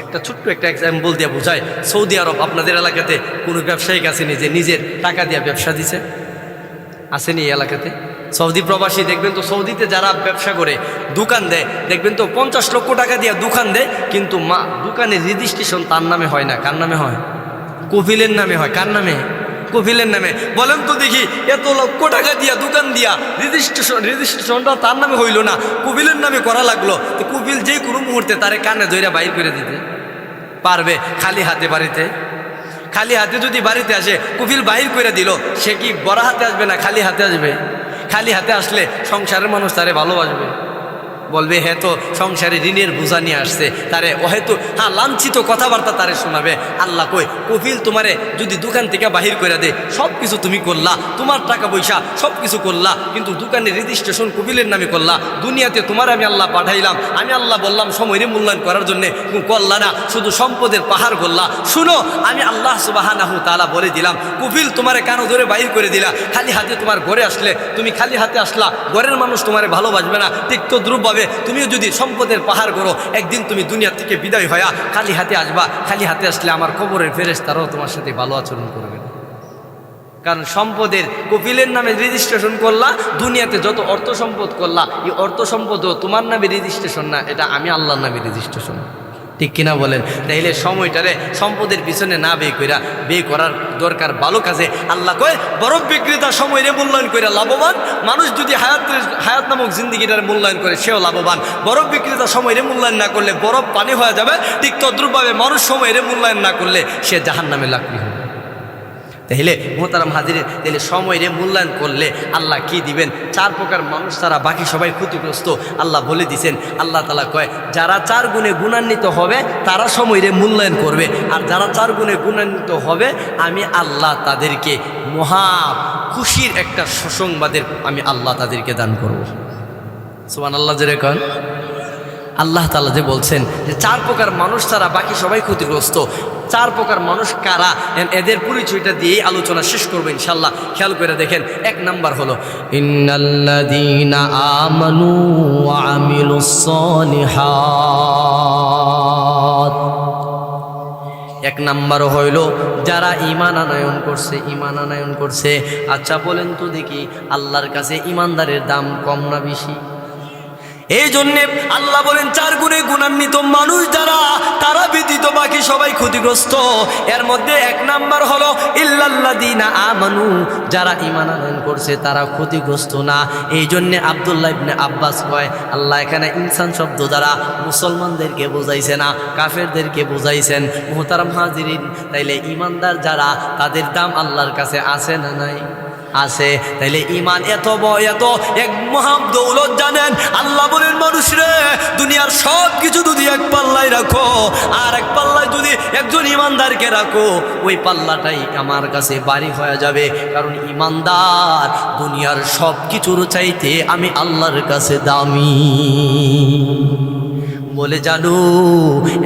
একটা ছোট্ট একটা এক্সাম্পল দিয়ে বোঝায়। সৌদি আরব, আপনাদের এলাকাতে কোনো ব্যবসায়িক আসেনি যে নিজের টাকা দিয়ে ব্যবসা দিছে? আসেনি এই এলাকাতে? সৌদি প্রবাসী দেখবেন তো, সৌদিতে যারা ব্যবসা করে দোকান দেয়, দেখবেন তো 50 লক্ষ টাকা দিয়ে দোকান দেয়, কিন্তু দোকানের রেজিস্ট্রেশন তার নামে হয় না। কার নামে হয়? কফিলের নামে হয়। কার নামে? কফিলের নামে। বলেন তো দেখি, এত লক্ষ টাকা দিয়া দোকান দিয়া রেজিস্ট্রেশনটা তার নামে হইল না, কফিলের নামে করা লাগলো। তো কফিল যে কোনো মুহূর্তে তারে কানে ধইরা বাইর করে দিতে পারবে খালি হাতে। খালি হাতে যদি বাড়িতে আসে, কফিল বাইর করে দিল, সে কি বড় হাতে আসবে না খালি হাতে আসবে? খালি হাতে আসলে সংসারের মানুষ তারে ভালোবাসবে, বলবে হ্যাঁ তো সংসারে ঋণের বোঝা নিয়ে আসছে, তারে হয়তো লাঞ্ছিত কথাবার্তা তারে শোনাবে। আল্লাহ কই, কফিল তোমারে যদি দোকান থেকে বাহির করে দে, সব কিছু তুমি করলা, তোমার টাকা পয়সা সব কিছু করলা, কিন্তু দোকানের রেজিস্ট্রেশন কফিলের নামে করলা। দুনিয়াতে তোমার আমি আল্লাহ পাঠাইলাম, আমি আল্লাহ বললাম সময়ের মূল্যায়ন করার জন্যে, করলা না, শুধু সম্পদের পাহাড় করলা। শুনো, আমি আল্লাহ সুবহানাহু তাআলা বলে দিলাম, কফিল তোমারে কানো ধরে বাহির করে দিলা, খালি হাতে তোমার ঘরে আসলে, তুমি খালি হাতে আসলা, ঘরের মানুষ তোমারে ভালোবাসবে না। ঠিক তো দ্রুপভাবে তুমিও যদি সম্পদের পাহাড় করো, একদিন তুমি দুনিয়া থেকে বিদায় হইয়া খালি হাতে আসবা। খালি হাতে আসলে আমার কবরের ফেরেশতারাও তোমার সাথে ভালো আচরণ করবে না। কারণ সম্পদের কফিলের নামে রেজিস্ট্রেশন করলা, দুনিয়াতে যত অর্থ সম্পদ করলা, এই অর্থ সম্পদও তোমার নামে রেজিস্ট্রেশন না, এটা আমি আল্লাহর নামে রেজিস্ট্রেশন। ঠিক কিনা বলেন? তাইলে সময়টারে সম্পদের পিছনে না ব্যয় করার দরকার ভালো কাজে। আল্লাহ কয়, বরফ বিক্রেতা সময়ের মূল্যায়ন করে লাভবান। মানুষ যদি হায়াত নামক জিন্দিগিটার মূল্যায়ন করে, সেও লাভবান। বরফ বিক্রেতা সময়ের মূল্যায়ন না করলে বরফ পানি হয়ে যাবে। ঠিক তদ্রুপভাবে মানুষ সময়ের মূল্যায়ন না করলে সে জাহান্নামে লাকড়ি হবে। তাইলে মোহতারাম হাজিরের, তাইলে সময়ের মূল্যায়ন করলে আল্লাহ কি দিবেন? 4 প্রকার মানুষ ছাড়া বাকি সবাই ক্ষতিগ্রস্ত। আল্লাহ বলে দিছেন, আল্লাহ তাআলা কয়, যারা 4 গুণে গুণান্বিত হবে তারা সময়ের মূল্যায়ন করবে, আর যারা 4 গুণে গুণান্বিত হবে আমি আল্লাহ তাদেরকে মহা খুশির একটা সুসংবাদের আমি আল্লাহ তাদেরকে দান করব। সুবহানাল্লাহ জোরে কন। আল্লাহ তাআলা যে বলছেন যে 4 প্রকার মানুষ ছাড়া বাকি সবাই ক্ষতিগ্রস্ত। 4 প্রকার মানুষ কারা, এদের পরিচয়টা দিয়েই আলোচনা শেষ করবো ইনশাল্লাহ। খেয়াল করে দেখেন, 1 নাম্বার হলো ইন্নাল্লাযীনা আমানু ওয়া আমিলুস সালিহাত। 1 নাম্বার হইল যারা ঈমান আনয়ন করছে। আচ্ছা বলেন তো দেখি, আল্লাহর কাছে ঈমানদারের দাম কম না বেশি? এই জন্যে আল্লাহ বলেন 4 গুণে গুণান্বিত মানুষ যারা, তারা ব্যতীত বাকি সবাই ক্ষতিগ্রস্ত। এর মধ্যে 1 নাম্বার হলো ইল্লাল্লাযীনা আমানু, যারা ঈমান আনয়ন করছে তারা ক্ষতিগ্রস্ত না। এই জন্যে আব্দুল্লাহ ইবনে আব্বাস কয়, আল্লাহ এখানে ইনসান শব্দ দ্বারা মুসলমানদেরকে বোঝাইছে না, কাফেরদেরকে বোঝাইছেন। মুহতারাম হাজিরিন, তাইলে ঈমানদার যারা, তাদের দাম আল্লাহর কাছে আছে না নাই? আছে। তাইলে ঈমান এত এক মহা দৌলত জানেন। আল্লাহ বলেন, মানুষ রে, দুনিয়ার সব কিছু যদি এক পাল্লায় রাখো, আর এক পাল্লায় যদি একজন ঈমানদারকে রাখো, ওই পাল্লাটাই আমার কাছে ভারী হয়ে যাবে। কারণ ঈমানদার দুনিয়ার সব কিছুর চাইতে আমি আল্লাহর কাছে দামি। বলে জানো,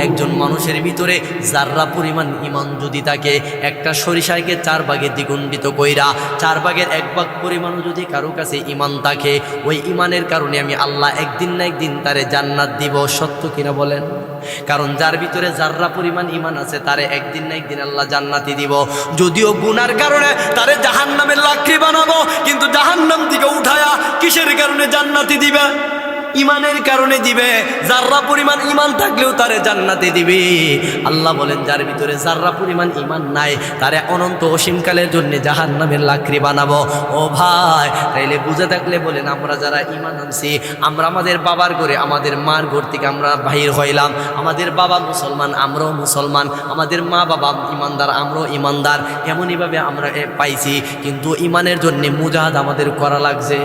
একজন মানুষের ভিতরে যাররা পরিমাণ ঈমান যদি থাকে, একটা সরিষাকে 4 ভাগে দ্বিগুণিত কইরা 4 ভাগের 1 ভাগ পরিমাণও যদি কারো কাছে ঈমান থাকে, ওই ঈমানের কারণে আমি আল্লাহ একদিন না একদিন তারে জান্নাত দিব। সত্য কিনা বলেন? কারণ যার ভিতরে যাররা পরিমাণ ঈমান আছে, তারে একদিন না একদিন আল্লাহ জান্নাতি দিব। যদিও গুনার কারণে তারে জাহান্নামের লাকড়ি বানাবো, কিন্তু জাহান্নাম থেকে উঠায়া কিসের কারণে জান্নাতি দিবে? ঈমানের কারণে দিবে। যাররা পরিমাণ ঈমান থাকলেও তারে জান্নাতে দিবে। আল্লাহ বলেন, যার ভিতরে যাররা পরিমাণ ঈমান নাই, তারে অনন্ত অসীমকালের জন্য জাহান্নামের লাকড়ি বানাবো। ও ভাই, তাইলে বুঝে থাকলে বলেন, আমরা যারা ঈমান আনছি, আমরা আমাদের বাবার ঘরে, আমাদের মার ঘর থেকে আমরা বাহির হইলাম। আমাদের বাবা মুসলমান, আমরাও মুসলমান। আমাদের মা বাবা ঈমানদার, আমরাও ঈমানদার। এমনইভাবে আমরা পাইছি। কিন্তু ঈমানের জন্য মুজাহাদ আমাদের করা লাগছে।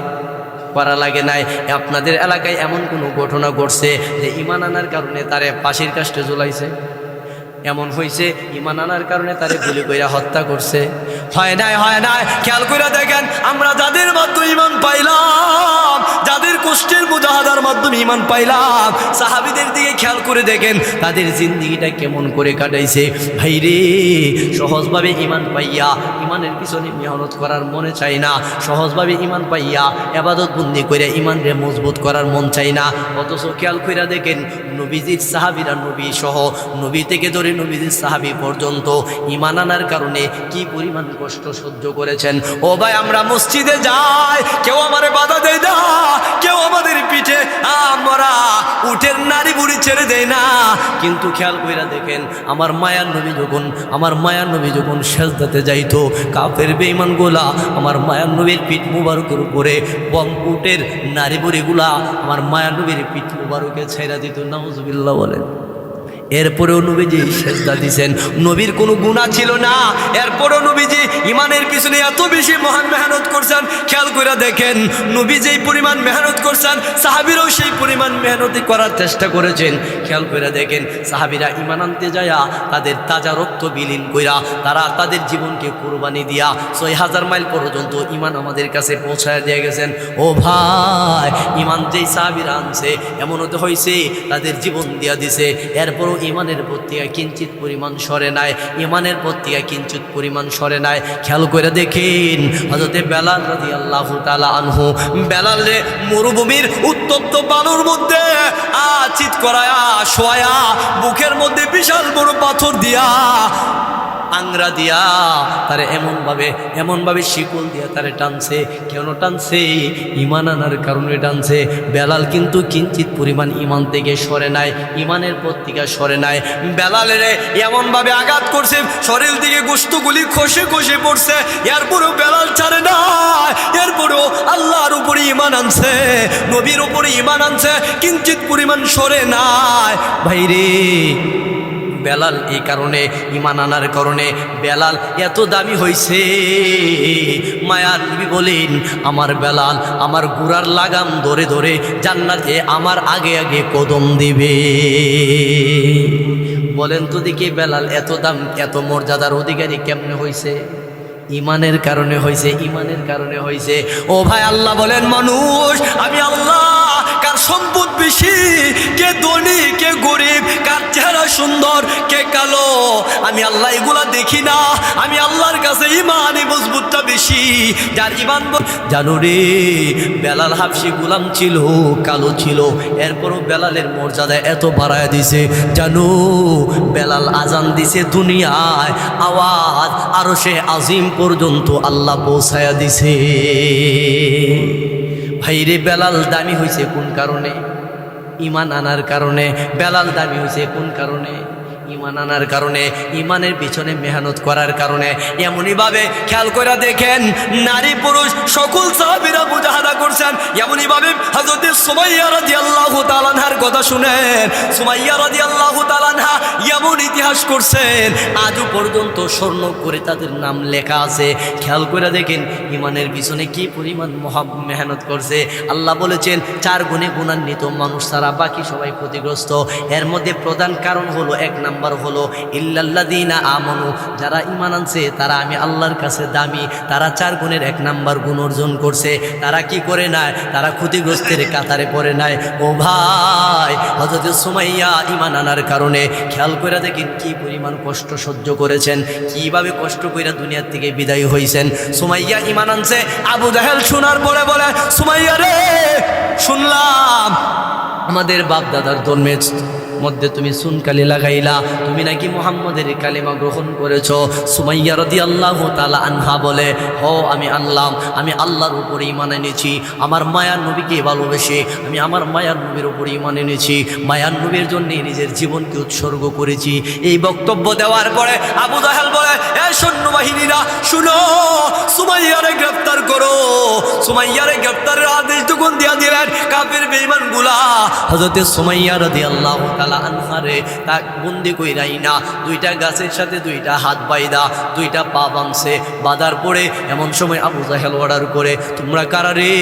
করা লাগে নাই। আপনাদের এলাকায় এমন কোনো ঘটনা ঘটছে যে ঈমান আনার কারণে তারে ফাঁসির কাস্টে ঝুলাইছে? এমন হয়েছে ঈমান আনার কারণে তারে গুলি কইরা হত্যা করছে? হয় নাই, হয় নাই। খেয়াল করে দেখেন, আমরা যাদের মাধ্যমে ঈমান পাইলাম, যাদের কষ্টের মুজাহাদার মাধ্যমে ঈমান পাইলাম, সাহাবীদের দিকে খেয়াল করে দেখেন তাদের জিন্দেগিটা কেমন করে কাটাইছে। ভাই রে, সহজভাবে ঈমান পাইয়া ঈমানের পিছনে মেহনত করার মনে চাই না, সহজভাবে ঈমান পাইয়া ইবাদত বন্দি করে ঈমানরে মজবুত করার মন চাই না। অথচ খেয়াল করে দেখেন নবীজির সাহাবীরা, নবী সহ নবী থেকে ধরে নবীজির সাহাবী পর্যন্ত ঈমান আনার কারণে কি পরিমাণ কষ্ট সহ্য করেছেন। ও ভাই, আমরা মসজিদে যাই, কেউ আমারে বাধা দেয় না, কেউ আমাদের পিঠে আমরা উঠের নারী বুড়ি ছেড়ে দেয় না, কিন্তু খেয়াল কইরা দেখেন আমার মায়ার নবী যখন সেজদাতে যাইতো, কাফের বেঈমান গোলা আমার মায়ার নবীর পিঠ মুবারকের উপরে উটের নারী বুড়িগুলা আমার মায়ার নবীর পিঠ মুবারকে ছেড়ে দিত। নাউজুবিল্লাহ বলেন। এরপরেও নবীজি সেজদা দিছেন, নবীর কোনো গুনাহ ছিল না, এরপরেও নবীজি ঈমানের পিছনে এত বেশি মহান মেহনত করছেন। খেয়াল করে দেখেন নবী যেই পরিমাণ মেহনত করছেন, সাহাবীরাও সেই পরিমাণ মেহনতি করার চেষ্টা করেছেন। খেয়াল করে দেখেন সাহাবীরা ঈমান আনতে যায়া তাদের তাজা রক্ত বিলীন কইরা তারা তাদের জীবনকে কুরবানি দিয়া ৬০০০ মাইল পর্যন্ত ঈমান আমাদের কাছে পৌঁছায় দিয়ে গেছেন। ও ভাই, ঈমান যেই সাহাবীরা আনছে এমন হতে হয়েছে তাদের জীবন দিয়া দিছে, এরপরও ঈমানের প্রতি কিঞ্চিত পরিমাণ সরে নাই, ঈমানের প্রতি কিঞ্চিত পরিমাণ সরে নাই। খেয়াল করে দেখেন হযরতে বেলাল রাদিয়াল্লাহু তাআলা আনহু, বেলালে মরুভূমির উত্তপ্ত বালুর মধ্যে চিৎ করায়া শোয়া, বুকের মধ্যে বিশাল বড় পাথর দিয়া আংরা দিয়া তারে এমনভাবে শিকল দিয়া তারে টানছে। কেন টানছে? ঈমান আনার কারণে টানছে। বেলাল কিন্তু কিঞ্চিত পরিমাণ ঈমান থেকে সরে নাই, ঈমানের পত্রিকা সরে নাই। বেলালের এমনভাবে আঘাত করছে, শরীর দিকে গোশতগুলি খসে খসে পড়ছে, এরপরেও বেলাল ছাড়ে না, এরপরেও আল্লাহর উপরে ঈমান আনছে, নবীর উপরে ঈমান আনছে, কিঞ্চিত পরিমাণ সরে নাই। ভাইরে, বেলাল এই কারণে, ঈমান আনার কারণে বেলাল এত দামি হয়েছে। মায়ার নবী বলেন, আমার বেলাল আমার গুড়ার লাগাম ধরে ধরে জান্নাতে আমার আগে আগে কদম দিবে। বলেন তো দেখি বেলাল এত দাম, এত মর্যাদার অধিকারী কেমনে হয়েছে? ঈমানের কারণে হয়েছে, ঈমানের কারণে হয়েছে। ও ভাই, আল্লাহ বলেন মানুষ, আমি আল্লাহ কার সম্পদ বেশি, কে ধনী, কে গরিব, কার চেহারা সুন্দর, কে কালো, আমি আল্লাহ এগুলা দেখি না। আমি আল্লাহর কাছে ঈমানে মজবুতটা বেশি, যার ঈমান। জানো রে, বেলাল হাবশি গোলাম ছিল, কালো ছিল, এরপরও বেলালের মর্যাদা এত বাড়ায় দিছে। জানো, বেলাল আজান দিছে দুনিয়ায়, আওয়াজ আরশে আজিম পর্যন্ত আল্লাহ পৌঁছায়া দিছে। ভাইরে, বেলাল দামি হয়েছে কোন কারণে? ঈমান আনার কারণে। বেলাল দামি হয়েছে কোন কারণে? ঈমান আনার কারণে, ঈমানের পিছনে মেহনত করার কারণে। এমনইভাবে খেয়াল করে দেখেন নারী পুরুষ সকল সাহাবীরা মুজাহাদা করছেন। এমনইভাবে হযরত সুমাইয়া রাদিয়াল্লাহু তাআলা আনহার কথা শুনেন, সুমাইয়া রাদিয়াল্লাহু তাআলা আনহা এমন ইতিহাস করছেন আজও পর্যন্ত স্বর্ণ করে তাদের নাম লেখা আছে। খেয়াল করে দেখেন ঈমানের পিছনে কি পরিমাণ মেহনত করছে। আল্লাহ বলেছেন 4 গুণে গুণান্বিত মানুষ ছাড়া বাকি সবাই ক্ষতিগ্রস্ত। এর মধ্যে প্রধান কারণ হলো, 1 নাম্বার হলো ইল্লাল্লাযীনা আমানু, যারা ঈমান আনছে তারা আমি আল্লাহর কাছে দামি। তারা 4 গুণের 1 নাম্বার গুণ অর্জন করছে। তারা কি করে নাই? তারা ক্ষতিগ্রস্তের কাতারে পড়ে নাই। ও ভাই, হযরত সুমাইয়া ঈমান আনার কারণে খেয়াল করে দেখেন কি পরিমাণ কষ্ট সহ্য করেছেন, কিভাবে কষ্ট কইরা দুনিয়ার থেকে বিদায় হইছেন। সুমাইয়া ঈমান আনছে। আবু জাহেল শোনার পরে বলে, সুমাইয়া রে, শুনলাম আমাদের বাপ দাদার জন্মের মধ্যে তুমি সুনকালি লাগাইলা, তুমি নাকি মুহাম্মদের কালেমা গ্রহণ করেছো। সুমাইয়া রাদিয়াল্লাহু তাআলা আনহা বলে, ও আমি আনলাম, আমি আল্লাহর উপরে ঈমান এনেছি, আমার মায়ার নবীকে ভালোবেসে আমি আমার মায়ার নবীর উপরে ঈমান এনেছি, মায়ার নবীর জন্য নিজের জীবনকে উৎসর্গ করেছি। এই বক্তব্য দেওয়ার পরে আবু জাহেল বলে, এ সৈন্যবাহিনী বাহিনীরা, শুনো, সুমাইয়ারে গ্রেফতার করো। সুমাইয়ারে গ্রেফতারের আদেশ যখন দিয়া দিলেন কাফের বেঈমানগুলা, হযরতে সুমাইয়া রাদিয়াল্লাহু তাআলা আনহারে তা বন্দি কইরাই না, দুইটা গাছের সাথে দুইটা হাত বাইদা, দুইটা পা বাঁধছে, বাঁধার পরে এমন সময় আবু জাহেল অর্ডার করে, তোমরা কারা রে?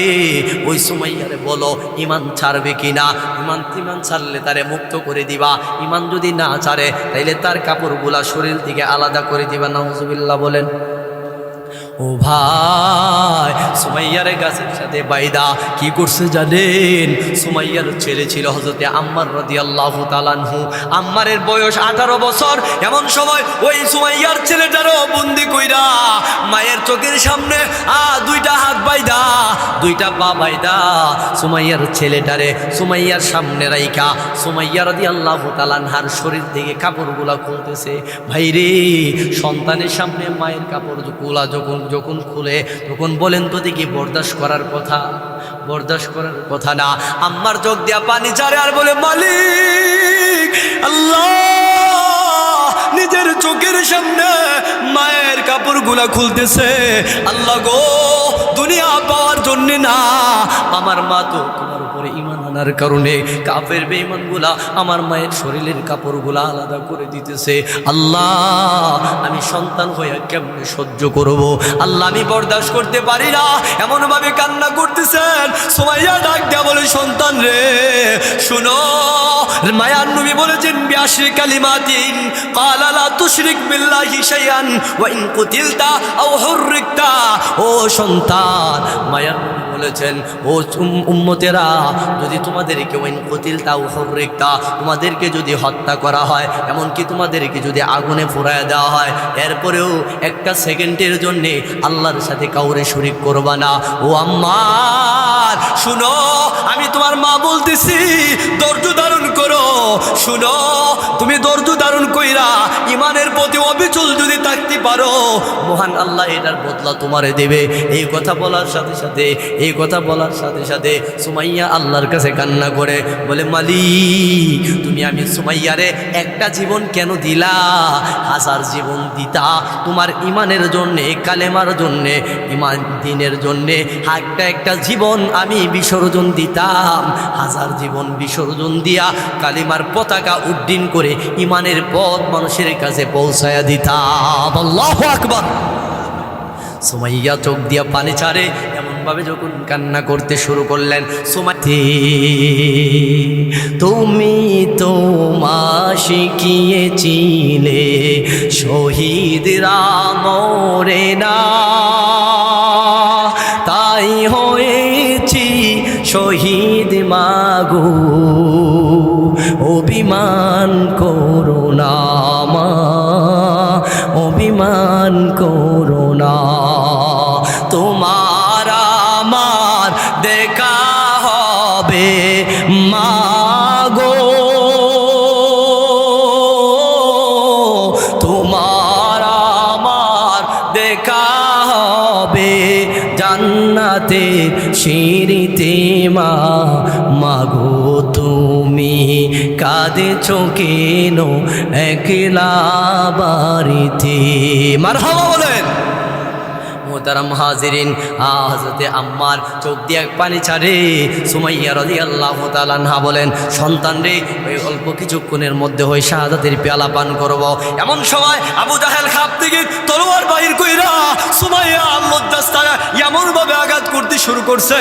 ওই সুমাইয়ারে বলো ঈমান ছাড়বে কিনা, ঈমান ছাড়লে তারে মুক্ত করে দিবা, ঈমান যদি না ছাড়ে তাইলে তার কাপড়গুলা শরীর থেকে আলাদা করে দিবা। নাউজুবিল্লাহ বলেন। ও ভাই, সুমাইয়ার গাছের সাথে বাইদা কি করছে জানেন? সুমাইয়ার ছেলে ছিল হযরতে আম্মার রাদিয়াল্লাহু তাআলা আনহু। আম্মারের বয়স 18 বছর। এমন সময় ওই সুমাইয়ার ছেলেটারও বন্দি কইরা মায়ের চোখের সামনে দুইটা হাত বাইদা, দুইটা পা বাইদা সুমাইয়ার ছেলেটারে সুমাইয়ার সামনে রাইখা সুমাইয়া রাদিয়াল্লাহু তাআলা আনহার শরীর থেকে কাপড়গুলা খুলতেছে। ভাইরে, সন্তানের সামনে মায়ের কাপড়গুলা যখন খুলে তখন বলেন তো দেখি বরদাস্ত করার কথা? বরদাস্ত করার কথা না। আম্মার চোখ দিয়া পানি ছাড়ে আর বলে, মালিক আল্লাহ, নিজের চোখের সামনে মায়ের কাপড়গুলা খুলতেছে। আল্লাহ গো, দুনিয়া পাওয়ার জন্য না, আমার মা তো তোমার উপরে ঈমান আনার কারণে কাফের বেঈমানগুলা আমার মায়ের শরীরের কাপড়গুলা আলাদা করে দিতেছে। আল্লাহ, আমি সন্তান হইয়া কেমনে সহ্য করব? আল্লাহ, আমি বরদাস্ত করতে পারি না। এমন ভাবে কান্না করতেছেন। সুমাইয়া ডাক দেয়া বলে, সন্তান রে শুনো, মায়ার নবী বলেছেন বিআশরি কালিমাতিন ক্বালা লা তুশরিক বিল্লাহি শাইআন ওয়া ইন কুতিলতা আও হুররিকতা। ও সন্তান, মায়ার নবী বলেছেন, ও উম্মতেরা, যদি তোমাদেরকে ওয়া ইন কুতিলতা আও হুররিকতা, তোমাদেরকে যদি হত্যা করা হয়, এমনকি তোমাদেরকে যদি আগুনে পোড়ায় দেওয়া হয়, এরপরেও একটা সেকেন্ডের জন্য আল্লাহর সাথে কাউরে শরীক করবা না। ও আম্মার শুনো, আমি তোমার মা বলতেছি, ধৈর্য ধারণ করো। শুনো, তুমি ধৈর্য ধারণ কইরা ঈমানের প্রতি অবিচল যদি থাকতে পারো, মহান আল্লাহ এটার বদলা তোমারে দেবে। এই কথা বলার সাথে সাথে সুমাইয়া আল্লাহর কাছে কান্না করে বলে, মালিক, তুমি আমি সুমাইয়ারে একটা জীবন কেন দিলা? 1000 জীবন দিতা তোমার ঈমানের জন্যে, কালেমার জন্যে, ঈমান দ্বীনের জন্যে। একটা জীবন আমি বিসর্জন দিতাম, 1000 জীবন বিসর্জন দিয়া কালিমার পতাকা উড্ডীন করে ঈমানের পথ মানুষের কাছে পৌঁছায়া দিতাম। আল্লাহু আকবার। সুমাইয়া চোখ দিয়া পানি ছাড়ে। এমনভাবে যখন কান্না করতে শুরু করলেন, তুমি তোমা শিখিয়েছিলে শহীদরা মরে না, তাই হয়েছি শহীদ মাগো, অভিমান করো না মা, অভিমান করো না। তোমার আমার দেখা হবে মাগো, তোমার আমার দেখা হবে জান্নাতে সিঁড়িতে মা। মাগো তুমি কাঁদেছো কেন একলা বাড়িতে? মারহাবা বলেন। মোহতারাম হাজিরিন, হযরতে আম্মার চোখ দিয়ে পানি ছাড়ে। সুমাইয়া রাদিয়াল্লাহু তাআলা আনহা বলেন, সন্তান রে, ওই অল্প কিছুক্ষণের মধ্যে হই শাহাদাতের পেয়ালা পান করব। এমন সময় আবু জাহেল খাপ থেকে তলোয়ার বাহির কইরা সুমাইয়া লজ্জাস্থানে এমনভাবে আঘাত করতে শুরু করছে,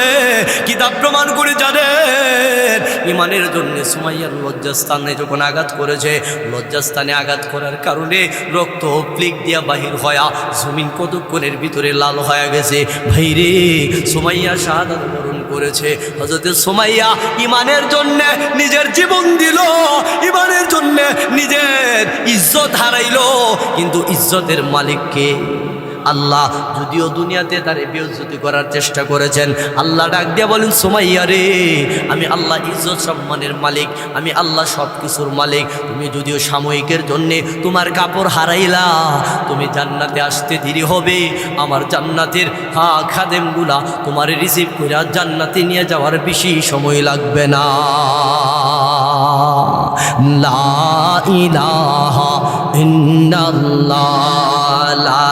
কিতাব প্রমাণ করে জানেন, ঈমানের জন্য সুমাইয়ার লজ্জাস্থানে যখন আঘাত করেছে, লজ্জাস্থানে আঘাত করার কারণে রক্ত প্লিক দিয়া বাহির হয়া জমিন কতক্ষণের ভিতরে লাল হয়ে গেছে। ভাইরে, সুমাইয়া শাহাদাত বরণ করেছে। হযরতে সুমাইয়া ঈমানের জন্য নিজের জীবন দিল, ঈমানের জন্য নিজের ইজ্জত হারাইলো, কিন্তু ইজ্জতের মালিক কে? আল্লাহ। যদিও দুনিয়াতে তারে বেইজ্জতি করার চেষ্টা করেছেন, আল্লাহ ডাক দিয়ে বলেন, সুমাইয়া রে, আমি আল্লাহ ইজ্জত সম্মানের মালিক, আমি আল্লাহ সব কিছুর মালিক। তুমি যদিও সাময়িকের জন্যে তোমার কাপড় হারাইলা, তুমি জান্নাতে আসতে দেরি হবে, আমার জান্নাতের খাদেমগুলা তোমার রিসিভ করে জান্নাতে নিয়ে যাওয়ার বেশি সময় লাগবে না। লা ইলাহা ইল্লাল্লাহ, লা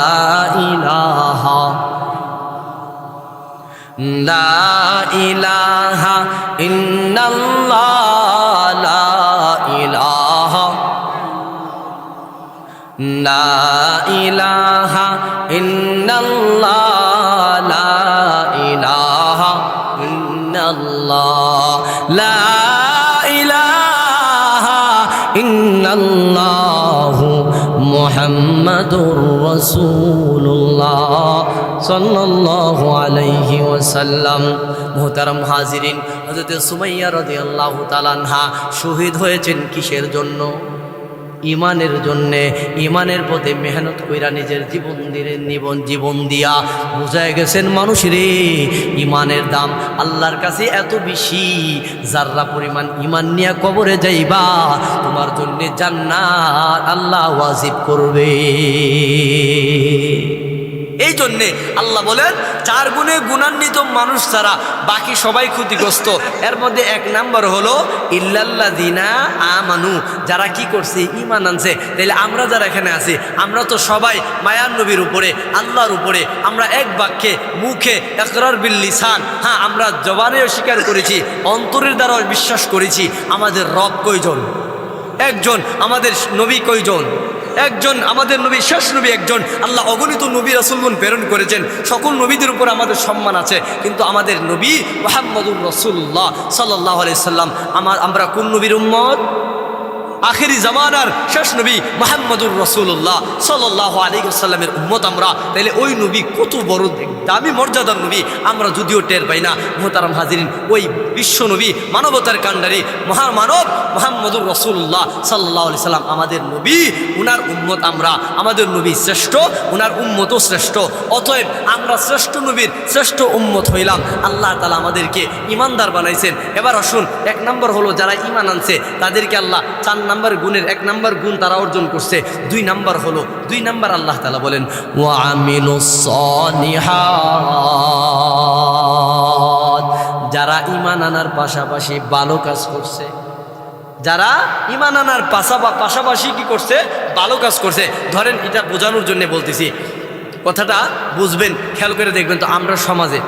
ইন্নাল্লাহ লা ইলাহা ইল্লাল্লাহ লা ইলাহা ইল্লাল্লাহু মুহাম্মাদুর রাসূলুল্লাহ সাল্লাল্লাহু আলাইহি ওয়াসাল্লাম। মুহতারাম হাজিরিন, হযরত সুমাইয়া রাদিয়াল্লাহু তাআলা আনহা শহীদ হয়েছেন কিসের জন্য? ইমানের জন্যে। ইমানের পথে মেহনত কইরা নিজের জীবন দিয়া বুঝায় গেছেন মানুষের ইমানের দাম আল্লাহর কাছে এত বেশি, যাররা পরিমাণ ইমান নিয়ে কবরে যাইবা তোমার জন্য জান্নাত আল্লাহ ওয়াজিব করবে। এই জন্যে আল্লাহ বলেন 4 গুণে গুণান্বিত মানুষ ছাড়া বাকি সবাই ক্ষতিগ্রস্ত। এর মধ্যে 1 নাম্বার হলো ইল্লাল্লাযিনা আমানু, যারা কি করছে? ঈমান আনছে। তাহলে আমরা যারা এখানে আছি আমরা তো সবাই মায়ার নবীর উপরে, আল্লাহর উপরে আমরা এক বাক্যে মুখে ইকরার বিল লিসান, হ্যাঁ আমরা জবানেও স্বীকার করেছি, অন্তরের দ্বারাও বিশ্বাস করেছি। আমাদের রব কয়জন? একজন। আমাদের নবী কয়জন? একজন। আমাদের নবী শেষ নবী একজন। আল্লাহ অগণিত নবী রাসূলগণ প্রেরণ করেছেন, সকল নবীদের উপর আমাদের সম্মান আছে। কিন্তু আমাদের নবী মুহাম্মদুর রাসূলুল্লাহ সাল্লাল্লাহু আলাইহি সাল্লাম, আমরা কোন নবীর উম্মত? আখেরি জামানার শেষ নবী মুহাম্মদুর রাসূলুল্লাহ সাল্লাল্লাহু আলাইহি ওয়াসাল্লামের উম্মত আমরা। তাহলে ওই নবী কত বড় দামি মর্যাদার নবী, আমরা যদিও টের পাই না। মুহতারাম হাজিরিন, ওই বিশ্ব নবী, মানবতার কাণ্ডারী মহামানব মুহাম্মদুর রাসূলুল্লাহ সাল্লাল্লাহু আলাইহি সাল্লাম আমাদের নবী, উনার উম্মত আমরা। আমাদের নবী শ্রেষ্ঠ, উনার উম্মতও শ্রেষ্ঠ। অতএব আমরা শ্রেষ্ঠ নবীর শ্রেষ্ঠ উম্মত হইলাম। আল্লাহ তাআলা আমাদেরকে ইমানদার বানাইছেন। এবার আসুন, 1 নম্বর হলো যারা ইমান আনছে তাদেরকে আল্লাহ 4 নম্বর গুণের 1 নম্বর গুণ তারা অর্জন করছে। 2 নম্বর হলো, 2 নম্বর আল্লাহ তাআলা বলেন ওয়া আমিলুস সলিহাত, যারা ঈমান আনার পাশাপাশি ভালো কাজ করছে। যারা ঈমান আনার পাশাপাশি কি করছে? ভালো কাজ করছে। ধরেন, এটা বোঝানোর জন্য বলতেছি, কথাটা বুঝবেন, খেয়াল করে দেখবেন। তো আমরা সমাজে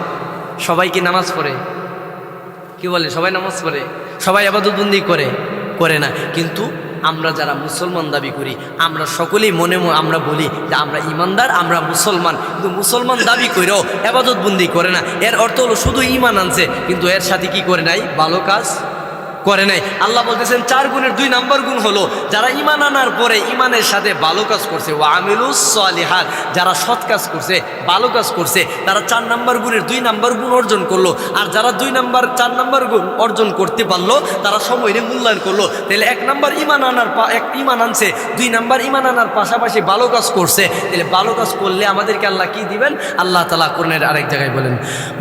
সবাই কি নামাজ পড়ে? কি বলে? সবাই নামাজ পড়ে, সবাই ইবাদত বন্দেগী করে না। কিন্তু আমরা যারা মুসলমান দাবি করি, আমরা সকলেই মনে আমরা বলি যে আমরা ইমানদার, আমরা মুসলমান। কিন্তু মুসলমান দাবি করেও ইবাদত বন্দেগী করে না। এর অর্থ হলো শুধু ঈমান আনছে, কিন্তু এর সাথে কি করে নাই? ভালো কাজ করে নাই। আল্লাহ বলতেছেন 4 গুণের 2 নম্বর গুণ হলো যারা ঈমান আনার পরে ঈমানের সাথে ভালো কাজ করছে। ওয়া আমিলুস সলিহাত, যারা সৎ কাজ করছে, ভালো কাজ করছে, তারা 4 নম্বর গুণের 2 নম্বর গুণ অর্জন করলো। আর যারা 4 নম্বর গুণ অর্জন করতে পারলো, তারা সময়ের মূল্যায়ন করলো। তাহলে 1 নম্বর ঈমান আনছে, 2 নম্বর ঈমান আনার পাশাপাশি ভালো কাজ করছে। তাহলে ভালো কাজ করলে আমাদেরকে আল্লাহ কি দিবেন? আল্লাহ তাআলা কোরআনের আরেক জায়গায় বলেন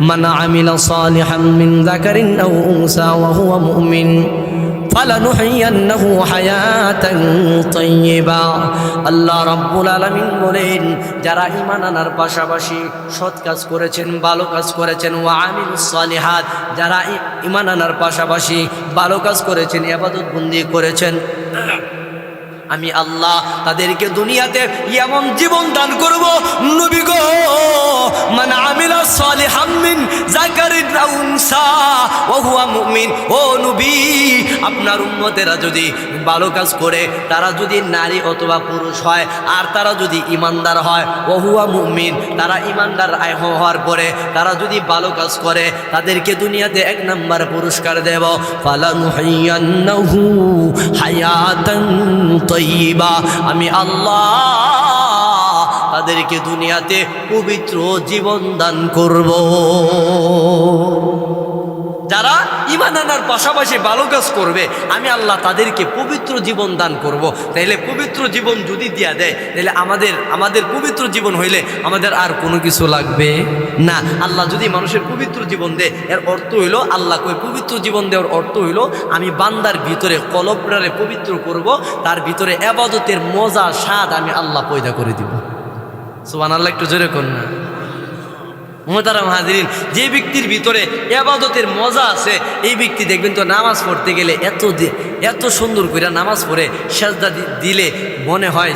মান আমিলা সালিহাম মিন যাকারিন আও উনসা ওয়া হুয়া মুমিন ফালানুহিয়ান্নাহু হায়াতান তাইয়্যিবা। আল্লাহ রাব্বুল আলামিন বলেন, যারা ঈমান আনার পাশাপাশি সৎ কাজ করেছেন, ভালো কাজ করেছেন, ওয়া আমিলুস সালিহাত, যারা ঈমান আনার পাশাপাশি ভালো কাজ করেছেন, ইবাদত বন্দেগী করেছেন, আমি আল্লাহ তাদেরকে দুনিয়াতে এমন জীবন দান করব। নবী গো, মান আমিলা সালিহাম মিন যাকারিন আও উনসা ওয়া হুয়া মুমিন, ও নবী, আপনার উম্মতেরা যদি ভালো কাজ করে, তারা যদি নারী অথবা পুরুষ হয়, আর তারা যদি ঈমানদার হয়, ওয়া হুয়া মুমিন, তারা ঈমানদার হওয়ার পরে তারা যদি ভালো কাজ করে, তাদেরকে দুনিয়াতে 1 নম্বর পুরস্কার দেব। ফালানুহিয়ান্নাহু হায়াতান তাইয়্যিবা, আমি আল্লাহ তাদেরকে দুনিয়াতে পবিত্র জীবন দান করব। যারা ঈমান আনার পাশাপাশি ভালো কাজ করবে, আমি আল্লাহ তাদেরকে পবিত্র জীবন দান করব। তাইলে পবিত্র জীবন যদি দিয়া দেয়, তাহলে আমাদের পবিত্র জীবন হইলে আমাদের আর কোনো কিছু লাগবে না। আল্লাহ যদি মানুষের পবিত্র জীবন দেয়, এর অর্থ হইল, আল্লাহ কই পবিত্র জীবন দেওয়ার অর্থ হইল আমি বান্দার ভিতরে কলবটারে পবিত্র করব, তার ভিতরে ইবাদতের মজা স্বাদ আমি আল্লাহ পয়দা করে দিব। সুবহানাল্লাহ, একটু জোরে কোন না। মুহতারাম হাজিরিন, যে ব্যক্তির ভিতরে ইবাদতের মজা আছে, এই ব্যক্তি দেখবেন তো নামাজ পড়তে গেলে এত সুন্দর করে নামাজ পড়ে সেজদা দিলে মনে হয়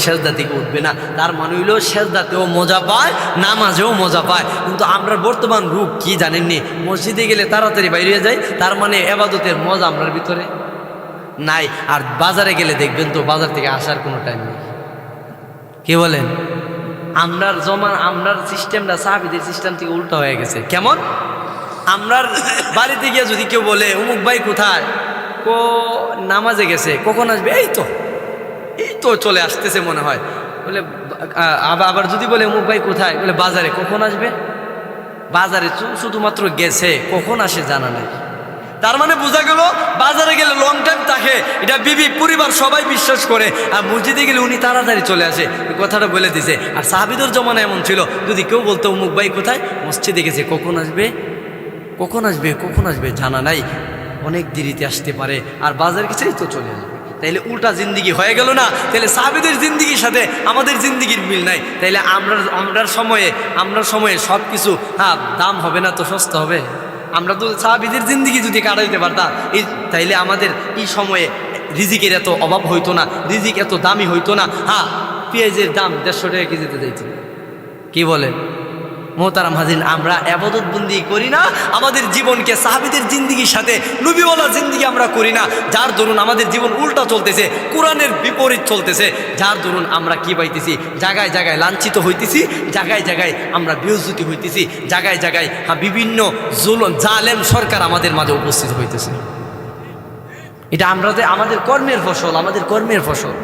সেজদা থেকে উঠবে না। তার মানে হইল সেজদাতেও মজা পায়, নামাজেও মজা পায়। কিন্তু আমরা বর্তমান রূপ কি জানেননি, মসজিদে গেলে তাড়াতাড়ি বাইরে যায়, তার মানে ইবাদতের মজা আমার ভিতরে নাই। আর বাজারে গেলে দেখবেন তো বাজার থেকে আসার কোনো টাইম নেই। কি বলেন? আমরার সিস্টেমটা সাহাবীদের সিস্টেম থেকে উল্টো হয়ে গেছে। কেমন? আমরার বাড়িতে গিয়ে যদি কেউ বলে অমুক ভাই কোথায়, নামাজে গেছে, কখন আসবে, এই তো চলে আসতেছে মনে হয়, বলে আবার যদি বলে অমুক ভাই কোথায়, বলে বাজারে, কখন আসবে, বাজারে শুধুমাত্র গেছে, কখন আসে জানা নেই। তার মানে বোঝা গেল বাজারে গেলে লং টাইম থাকে, এটা বিবি পরিবার সবাই বিশ্বাস করে, আর মসজিদে গেলে উনি তাড়াতাড়ি চলে আসে, কথাটা বলে দিছে। আর সাহাবীদের জমানা এমন ছিল, যদি কেউ বলতো অমুক ভাই কোথায়, মসজিদে গেছে, কখন আসবে জানা নাই, অনেক দেরিতে আসতে পারে, আর বাজার গেছেই তো চলে আসবে। তাইলে উল্টা জিন্দিগি হয়ে গেল না? তাইলে সাহাবীদের জিন্দিগির সাথে আমাদের জিন্দিগির মিল নাই। তাইলে আমরা সময়ে সব কিছু দাম হবে না তো সস্তা হবে? আমরা তো সাহাবীদের জিন্দিগি যদি কাটাইতে পারতাম, তাইলে আমাদের এই সময়ে রিজিকের এত অভাব হইতো না, রিজিক এত দামি হইতো না। পেঁয়াজের দাম 150 টাকা কেজিতে যাইতো। কি বলে মোহতারাম হাজির, আমরা ইবাদত বন্দি করি না, আমাদের জীবনকে সাহাবীদের জিন্দিগির সাথে নবীওয়ালা জিন্দিগি আমরা করি না, যার দরুন আমাদের জীবন উল্টা চলতেছে, কোরআনের বিপরীত চলতেছে, যার দরুন আমরা কি পাইতেছি, জায়গায় জায়গায় লাঞ্ছিত হইতেছি, জায়গায় জায়গায় আমরা বেইজ্জতি হইতেছি, জায়গায় জায়গায় বিভিন্ন জালেম সরকার আমাদের মাঝে উপস্থিত হইতেছে। এটা আমাদের কর্মের ফসল।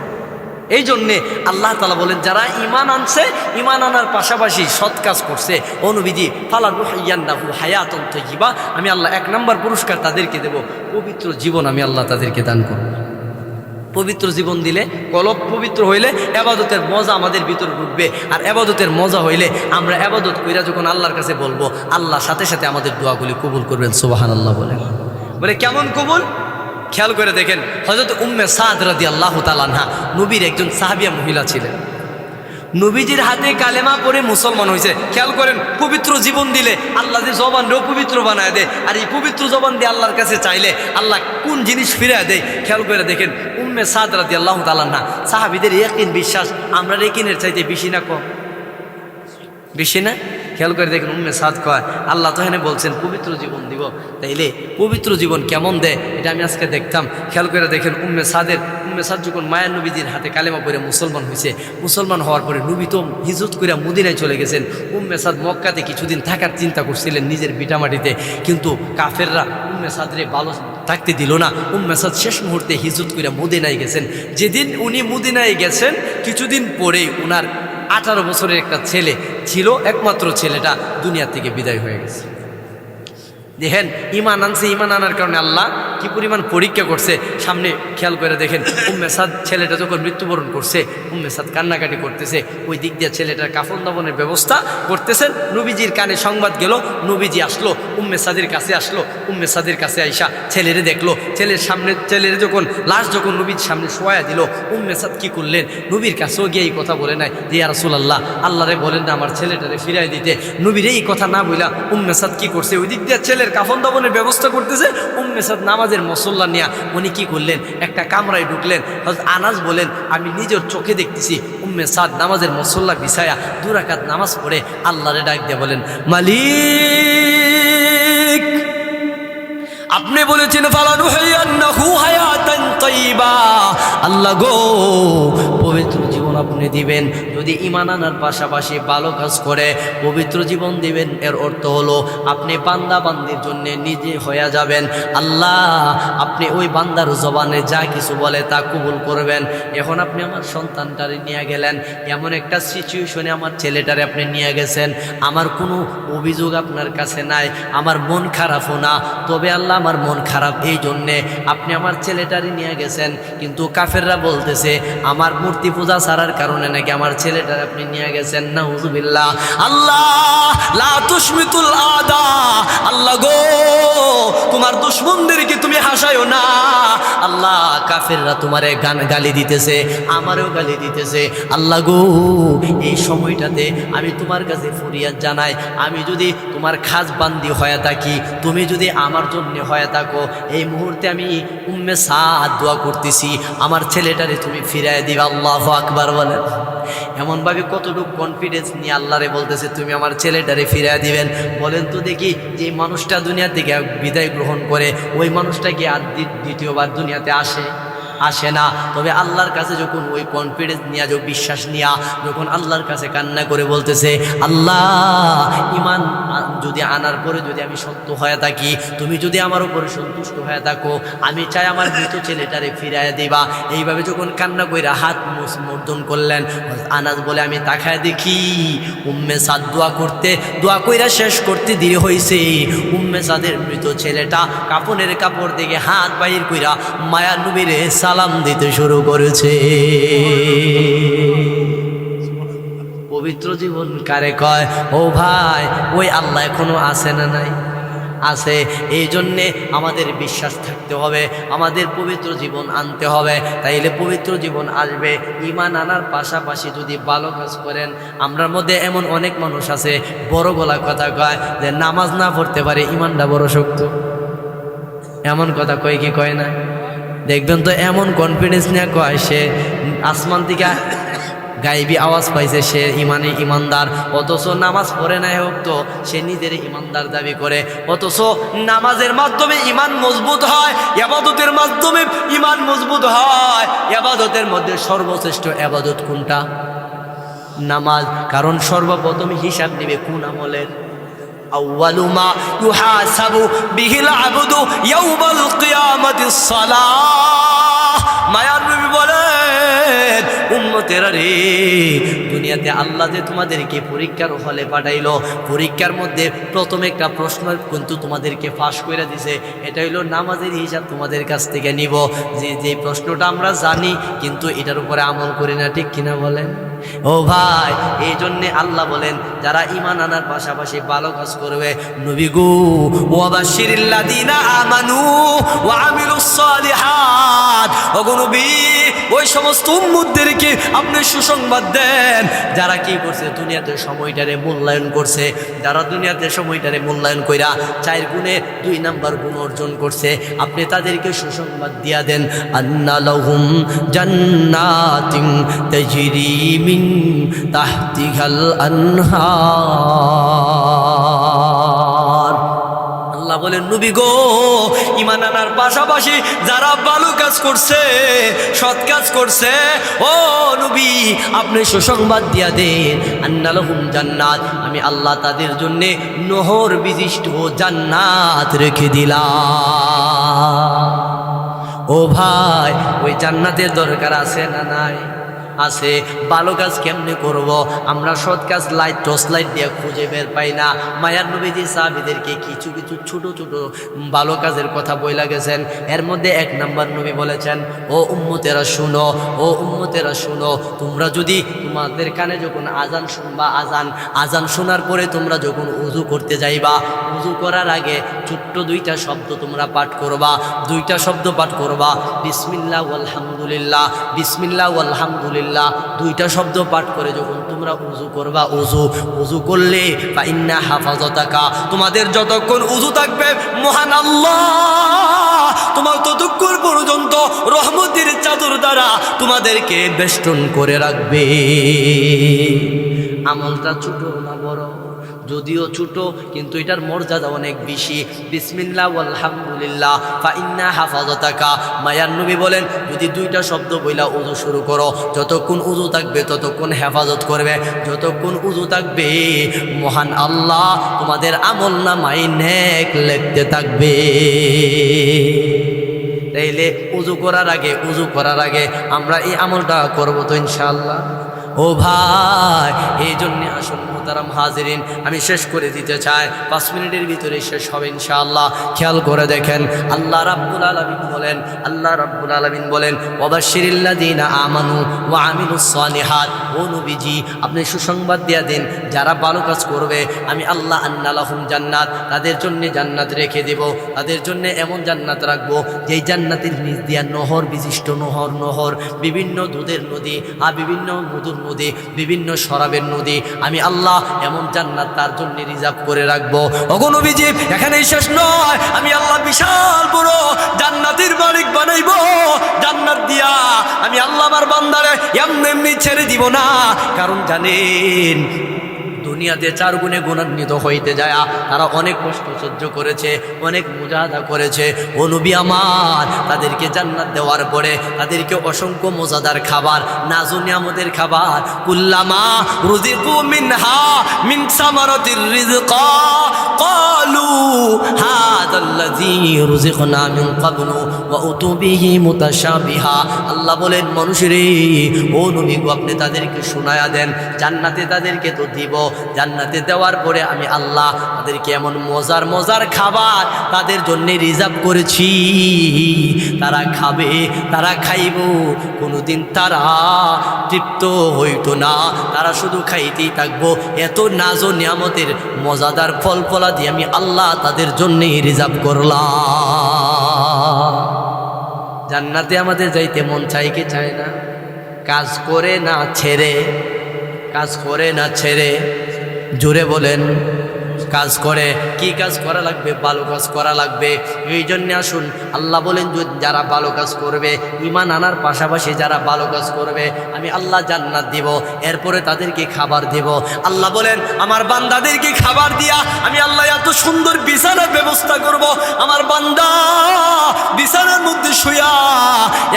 এই জন্যে আল্লাহ তাআলা বলেন, যারা ঈমান আনছে, ঈমান আনার পাশাপাশি সৎ কাজ করছে, অনুবিধি ফালানুহইয়ান্নাহু হায়াতান তাইয়্যিবা, আমি আল্লাহ 1 নম্বর পুরস্কার তাদেরকে দেব, পবিত্র জীবন আমি আল্লাহ তাদেরকে দান করব। পবিত্র জীবন দিলে, কলব পবিত্র হইলে ইবাদতের মজা আমাদের ভিতর ঢুকবে, আর ইবাদতের মজা হইলে আমরা ইবাদত কইরা যখন আল্লাহর কাছে বলবো, আল্লাহ সাথে সাথে আমাদের দোয়াগুলি কবুল করবেন। সুবহানাল্লাহ বলে কেমন কবুল? খেয়াল করে দেখেন, হযরত উম্মে সাদ রাদিয়াল্লাহু তাআলা আনহা নবীর একজন সাহাবিয়া মহিলা ছিলেন, নবীজির হাতে কালেমা পড়ে মুসলমান হয়েছে। খেয়াল করেন, পবিত্র জীবন দিলে আল্লাহ যে জবানটাও পবিত্র বানায় দেয়, আর এই পবিত্র জবান দিয়ে আল্লাহর কাছে চাইলে আল্লাহ কোন জিনিস ফিরিয়ে দেয়। খেয়াল করে দেখেন, উম্মে সাদ রাদিয়াল্লাহু তাআলা আনহা, সাহাবীদের ইয়াকিন বিশ্বাস আমরা ইয়াকিনের চাইতে বেশি না কম? বেশি না? খেয়াল করে দেখেন, উম্মে সাদ কয়, আল্লাহ তো এখানে বলছেন পবিত্র জীবন দিব, তাইলে পবিত্র জীবন কেমন দেয় এটা আমি আজকে দেখতাম। খেয়াল করে দেখেন, উম্মে সাদ যখন মায়ের নবীজির হাতে কালেমা পড়ে মুসলমান হয়েছে, মুসলমান হওয়ার পরে নবী তো হিজরত করে মদিনায় চলে গেছেন। উম্মে সাদ মক্কাতে কিছুদিন থাকার চিন্তা করছিলেন নিজের ভিটামাটিতে, কিন্তু কাফেররা উম্মে সাদরে ভালো থাকতে দিল না। উম্মে সাদ শেষ মুহূর্তে হিজরত করে মদিনায় গেছেন। যেদিন উনি মদিনায় গেছেন, কিছুদিন পরেই উনার 18 বছরের একটা ছেলে ছিল, একমাত্র ছেলেটা দুনিয়া থেকে বিদায় হয়ে গেছে। দেখেন, ঈমান আনছে, ঈমান আনার কারণে আল্লাহ কি পরিমাণ পরীক্ষা করছে সামনে। খেয়াল করে দেখেন, উম্মে সাদ ছেলেটা যখন মৃত্যুবরণ করছে, উম্মে সাদ কান্নাকাটি করতেছে, ওই দিক দিয়ে ছেলেটার কাফন দাফনের ব্যবস্থা করতেছেন। নবীজির কানে সংবাদ গেল, নবীজি আসলো, উম্মে সাদের কাছে আসলো। উম্মে সাদের কাছে আইসা ছেলেরে দেখলো, ছেলের যখন লাশ যখন নবীর সামনে শোয়া দিল, উম্মে সাদ কি করলেন, নবীর কাছেও গিয়ে এই কথা বলে নাই যে ইয়া রাসূলুল্লাহ, আল্লাহরে বলেন না আমার ছেলেটারে ফিরাই দিতে। নবীরে এই কথা না বইলা উম্মে সাদ কি করছে, ওই দিক দিয়ে ছেলের কাফন দাফনের ব্যবস্থা করতেছে। উম্মে সাদ নামাজের মুসল্লা নিয়া উনি কি করলেন, একটা কামরায় ঢুকলেন। হযরত আনাস বলেন, আমি নিজের চোখে দেখতেছি উম্মে সাদ নামাজের মুসল্লা বিছায়া 2 রাকাত নামাজ পড়ে আল্লাহরে ডাক দিয়ে বলেন, মালিক, আপনি বলেছেন ফালানুহইয়ান্নাহু হায়াতান তাইয়্যিবা, আল্লাহ গো পবিত্র জীবন আপনি দিবেন যদি ঈমান আনার পাশাপাশি ভালো কাজ করে, পবিত্র জীবন দিবেন। এর অর্থ হলো আপনি বান্দা বান্দির জন্য নিজে হয়ে যাবেন। আল্লাহ আপনি ওই বান্দার জবানে যা কিছু বলে তা কবুল করবেন। এখন আপনি আমার সন্তানটারে নিয়ে গেলেন, এমন একটা সিচুয়েশনে আমার ছেলেটারে আপনি নিয়ে গেছেন, আমার কোনো অভিযোগ আপনার কাছে নাই, আমার মন খারাপও না, তবে আল্লাহ আমার মন খারাপ এই জন্যে আপনি আমার ছেলেটারে নিয়ে গেছেন। কিন্তু কাফেররা বলতেছে আমার মূর্তি পূজা ছাড়ার কারণে নাকি আমার ছেলেটারে আপনি নিয়ে গেছেন। নাউযুবিল্লাহ। আল্লাহ লা তুশমিতুল আদা, আল্লাহ গো তোমার দুশমনদেরকে তুমি হাসায়ও না। আল্লাহ কাফেররা তোমারে গালি দিতেছে, আমারও গালি দিতেছে। আল্লাহ গো এই সময়টাতে আমি তোমার কাছে ফরিয়াদ জানাই, আমি যদি তোমার খাস বান্দি হয়ে থাকি, তুমি যদি আমার জন্য হয়ে থাকো, এই মুহূর্তে আমি উম্মে সাদ দোয়া করতেছি আমার ছেলেটারে তুমি ফিরায় দিবা। আল্লাহু আকবার বলেন। এমনভাবে কতটুকু কনফিডেন্স নিয়ে আল্লাহরে বলতেছে তুমি আমার ছেলেটারে ফিরায় দিবেন। বলেন তো দেখি, যে মানুষটা দুনিয়া থেকে বিদায় গ্রহণ করে, ওই মানুষটা কি আর দ্বিতীয়বার দুনিয়াতে আসে? আসে না। তবে আল্লাহর কাছে যখন ওই কনফিডেন্স নিয়ে বিশ্বাস নিয়া যখন আল্লাহর কাছে কান্না করে বলতেছে, আল্লাহ ইমান যদি আনার পরে যদি আমি সত্য হয়ে থাকি, তুমি যদি আমার উপরে সন্তুষ্ট হয়ে থাকো, আমি চাই আমার মৃত ছেলেটারে ফিরাইয়া দিবা। এইভাবে যখন কান্না কইরা হাত মর্দন করলেন, আনাস বলে আমি তাকায় দেখি উম্মে সাদ দোয়া কইরা শেষ করতে দেরি হয়েছে। উম্মে সাদের মৃত ছেলেটা কাপড়ের কাপড় থেকে হাত বাইর কইরা মায়ার নবীরে সালাম দিতে শুরু করেছে। পবিত্র জীবন কারে কয়? ও ভাই, ওই আল্লাহ এখনো আছে না নাই? আছে। এই জন্যে আমাদের বিশ্বাস থাকতে হবে, আমাদের পবিত্র জীবন আনতে হবে, তাইলে পবিত্র জীবন আসবে। ঈমান আনার পাশাপাশি যদি ভালো কাজ করেন, আমরার মধ্যে এমন অনেক মানুষ আছে বড় গলা কথা কয় যে নামাজ না পড়তে পারে ঈমানটা বড় শক্ত। এমন কথা কয় কি কয় না? দেখবেন তো এমন কনফিডেন্স নিয়ে কয় সে আসমান থেকে গাইবি আওয়াজ পাইছে, সে ইমানদার, অথচ নামাজ পড়ে নাই হোক তো সে নিজের ইমানদার দাবি করে। অথচ নামাজের মাধ্যমে ইমান মজবুত হয়, ইবাদতের মাধ্যমে ইমান মজবুত হয়। ইবাদতের মধ্যে সর্বশ্রেষ্ঠ ইবাদত কোনটা? নামাজ। কারণ সর্বপ্রথম হিসাব নেবে কোন আমলের? আউয়ালু মা ইউহাসাবু বিহিল আবদু ইয়াউমাল কিয়ামাতিস সালাহ। মায়ার নবী বলেন, উম্মতেরা রে, দুনিয়াতে আল্লাহ যে তোমাদেরকে পরীক্ষার হলে পাঠাইলো, পরীক্ষার মধ্যে প্রথম একটা প্রশ্ন কিন্তু তোমাদেরকে ফাঁস করে দিছে, এটা হইলো নামাজের হিসাব তোমাদের কাছ থেকে নিব। যে প্রশ্নটা আমরা জানি কিন্তু এটার উপরে আমল করি না, ঠিক কিনা বলেন? ও ভাই, এই জন্যে আল্লাহ বলেন যারা ঈমান আনার পাশাপাশি ভালো কাজ করবে, নবী গো ওয়াবাশশিরিল্লাযীনা আমানু ওয়া আমিলুস সালিহাত, ওগো নবী ওই সমস্ত উম্মতদেরকে আপনি সুসংবাদ দেন যারা কি করছে, দুনিয়াতে সময়টারে মূল্যায়ন করছে। যারা দুনিয়াতে সময়টারে মূল্যায়ন কইরা 4 গুণে 2 নাম্বার গুণ অর্জন করছে, আপনি তাদেরকে সুসংবাদ দিয়া দেন, আন্না লাহুম জান্নাতিন তাজরি মিন তাহতিহাল আনহার। আল্লাহ বলেন, নবী গো ঈমান আনার পাশাপাশি যারা ভালো কাজ করছে, সৎ কাজ করছে, ও নবী আপনি সুসংবাদ দিয়া দেন, আন্না লাহুম জান্নাত, আমি আল্লাহ তাদের জন্য নহর বিশিষ্ট জান্নাত রেখে দিলাম। ও ভাই, ওই জান্নাতের দরকার আছে না নাই? আছে। ভালো কাজ কেমনে করব? আমরা সৎ কাজ লাইট টর্চ লাইট দিয়ে খুঁজে বের পাই না। মায়ার নবীজি সাহাবীদেরকে কিছু কিছু ছোট ছোট ভালো কাজের কথা বইলা গেছেন। এর মধ্যে 1 নাম্বার নবী বলেছেন, ও উম্মতেরা শুনো, ও উম্মতেরা শুনো, তোমরা যদি তোমাদের কানে যখন আজান শুনবা, আজান শোনার পরে তোমরা যখন উযু করতে যাইবা, উযু করার আগে ছোট্ট 2টা শব্দ তোমরা পাঠ করবা। 2টা শব্দ পাঠ করবা, বিসমিল্লাহ ওয়ালহামদুলিল্লাহ, বিসমিল্লাহ ওয়ালহামদুলিল্লাহ। 2টা শব্দ পাঠ করে যখন তোমরা উযু করবা, উযু করলে ফাইন্না হাফাজাতাকা, তোমাদের যতক্ষণ উযু থাকবে মহান আল্লাহ তোমার ততক্ষণ পর্যন্ত রহমতের চাদর দ্বারা তোমাদেরকে বেষ্টন করে রাখবে। আমলটা ছোট না বড়? যদিও ছোট, কিন্তু এটার মর্যাদা অনেক বেশি। বিসমিল্লাহ ওয়ালহামদুলিল্লাহ ফাইন্না হাফাজাতাকা, মায়ার নবী বলেন যদি 2টা শব্দ বইলা উযু শুরু করো, যতক্ষণ উযু থাকবে ততক্ষণ হেফাজত করবে, যতক্ষণ উযু থাকবে মহান আল্লাহ তোমাদের আমল নামায় নেক লিখতে থাকবে। তাইলে উযু করার আগে আমরা এই আমলটা করব তো ইনশাআল্লাহ। ও ভাই, এই জন্য আসুন মোহতারাম হাজিরিন, আমি শেষ করে দিতে চাই, 5 মিনিটের ভিতরে শেষ হবে ইনশাআল্লাহ। খেয়াল করে দেখেন, আল্লাহ রাব্বুল আলামিন বলেন ওয়াবাশশিরিল্লাযীনা আমানু ওয়া আমিলুস সালিহাত, ও নবীজি আপনি সুসংবাদ দিয়া দেন যারা ভালো কাজ করবে, আমি আল্লাহ আন্না লাহুম জান্নাত, তাদের জন্য জান্নাত রেখে দেব। তাদের জন্য এমন জান্নাত রাখবো যেই জান্নাতের নিচ দিয়া নহর বিশিষ্ট নহর, বিভিন্ন দুধের নদী আর বিভিন্ন মধুর নদী, বিভিন্ন শরাবের নদী, আমি আল্লাহ এমন জান্নাত তার জন্য রিজার্ভ করে রাখবো। ওগো নবীজি এখানেই শেষ নয়, আমি আল্লাহ বিশাল বড় জান্নাতের মালিক বানাইবো। জান্নাত দিয়া আমি আল্লাহ আমার বান্দারে এমনি ছেড়ে দিব না, কারণ জানেন দুনিয়াতে 4 গুণে গুণান্বিত হইতে যায় তারা অনেক কষ্ট সহ্য করেছে, অনেক মুজাহাদা করেছে। ও নবী আমার, তাদেরকে জান্নাত দেওয়ার পরে তাদেরকে অসংখ্য মজাদার খাবার, নাজু নিয়ামতের খাবার, কুল্লামা রুজিকু মিনহা মিন সামারাতির রিজকা ক্বালু হাযাল্লাযী রুজিকনা মিন ক্বাবলু ওয়া উতু বিহি মুতাশাবিহা। আল্লাহ বলেন, মানুষরে, ও নবী গো, আপনি তাদেরকে শোনায়া দেন, জান্নাতে তাদেরকে তো দিব, জান্নাতে দেওয়ার পরে আমি আল্লাহ তাদেরকে এমন মজার মজার খাবার তাদের জন্য রিজার্ভ করেছি, তারা খাবে, তারা খাইব, কোনোদিন তারা তৃপ্ত হইতো না, তারা শুধু খাইতেই থাকবো। এত নাজো নিয়ামতের মজাদার ফল ফলা দিয়ে আমি আল্লাহ তাদের জন্যই রিজার্ভ করলাম। জান্নাতে আমাদের যাইতে মন চাই কি চায় না? কাজ করে না ছেড়ে, কাজ করে না ছেড়ে, জোরে বলেন, কাজ করে। কি কাজ করা লাগবে? ভালো কাজ করা লাগবে। এই জন্য আসুন, আল্লাহ বলেন, যারা ভালো কাজ করবে, ঈমান আনার পাশাপাশি যারা ভালো কাজ করবে, আমি আল্লাহ জান্নাত দিব, এরপরে তাদেরকে খাবার দিব। আল্লাহ বলেন, আমার বান্দাদেরকে খাবার দিয়া আমি আল্লাহ এত সুন্দর বিছানার ব্যবস্থা করব, আমার বান্দা বিছানার মধ্যে শুয়া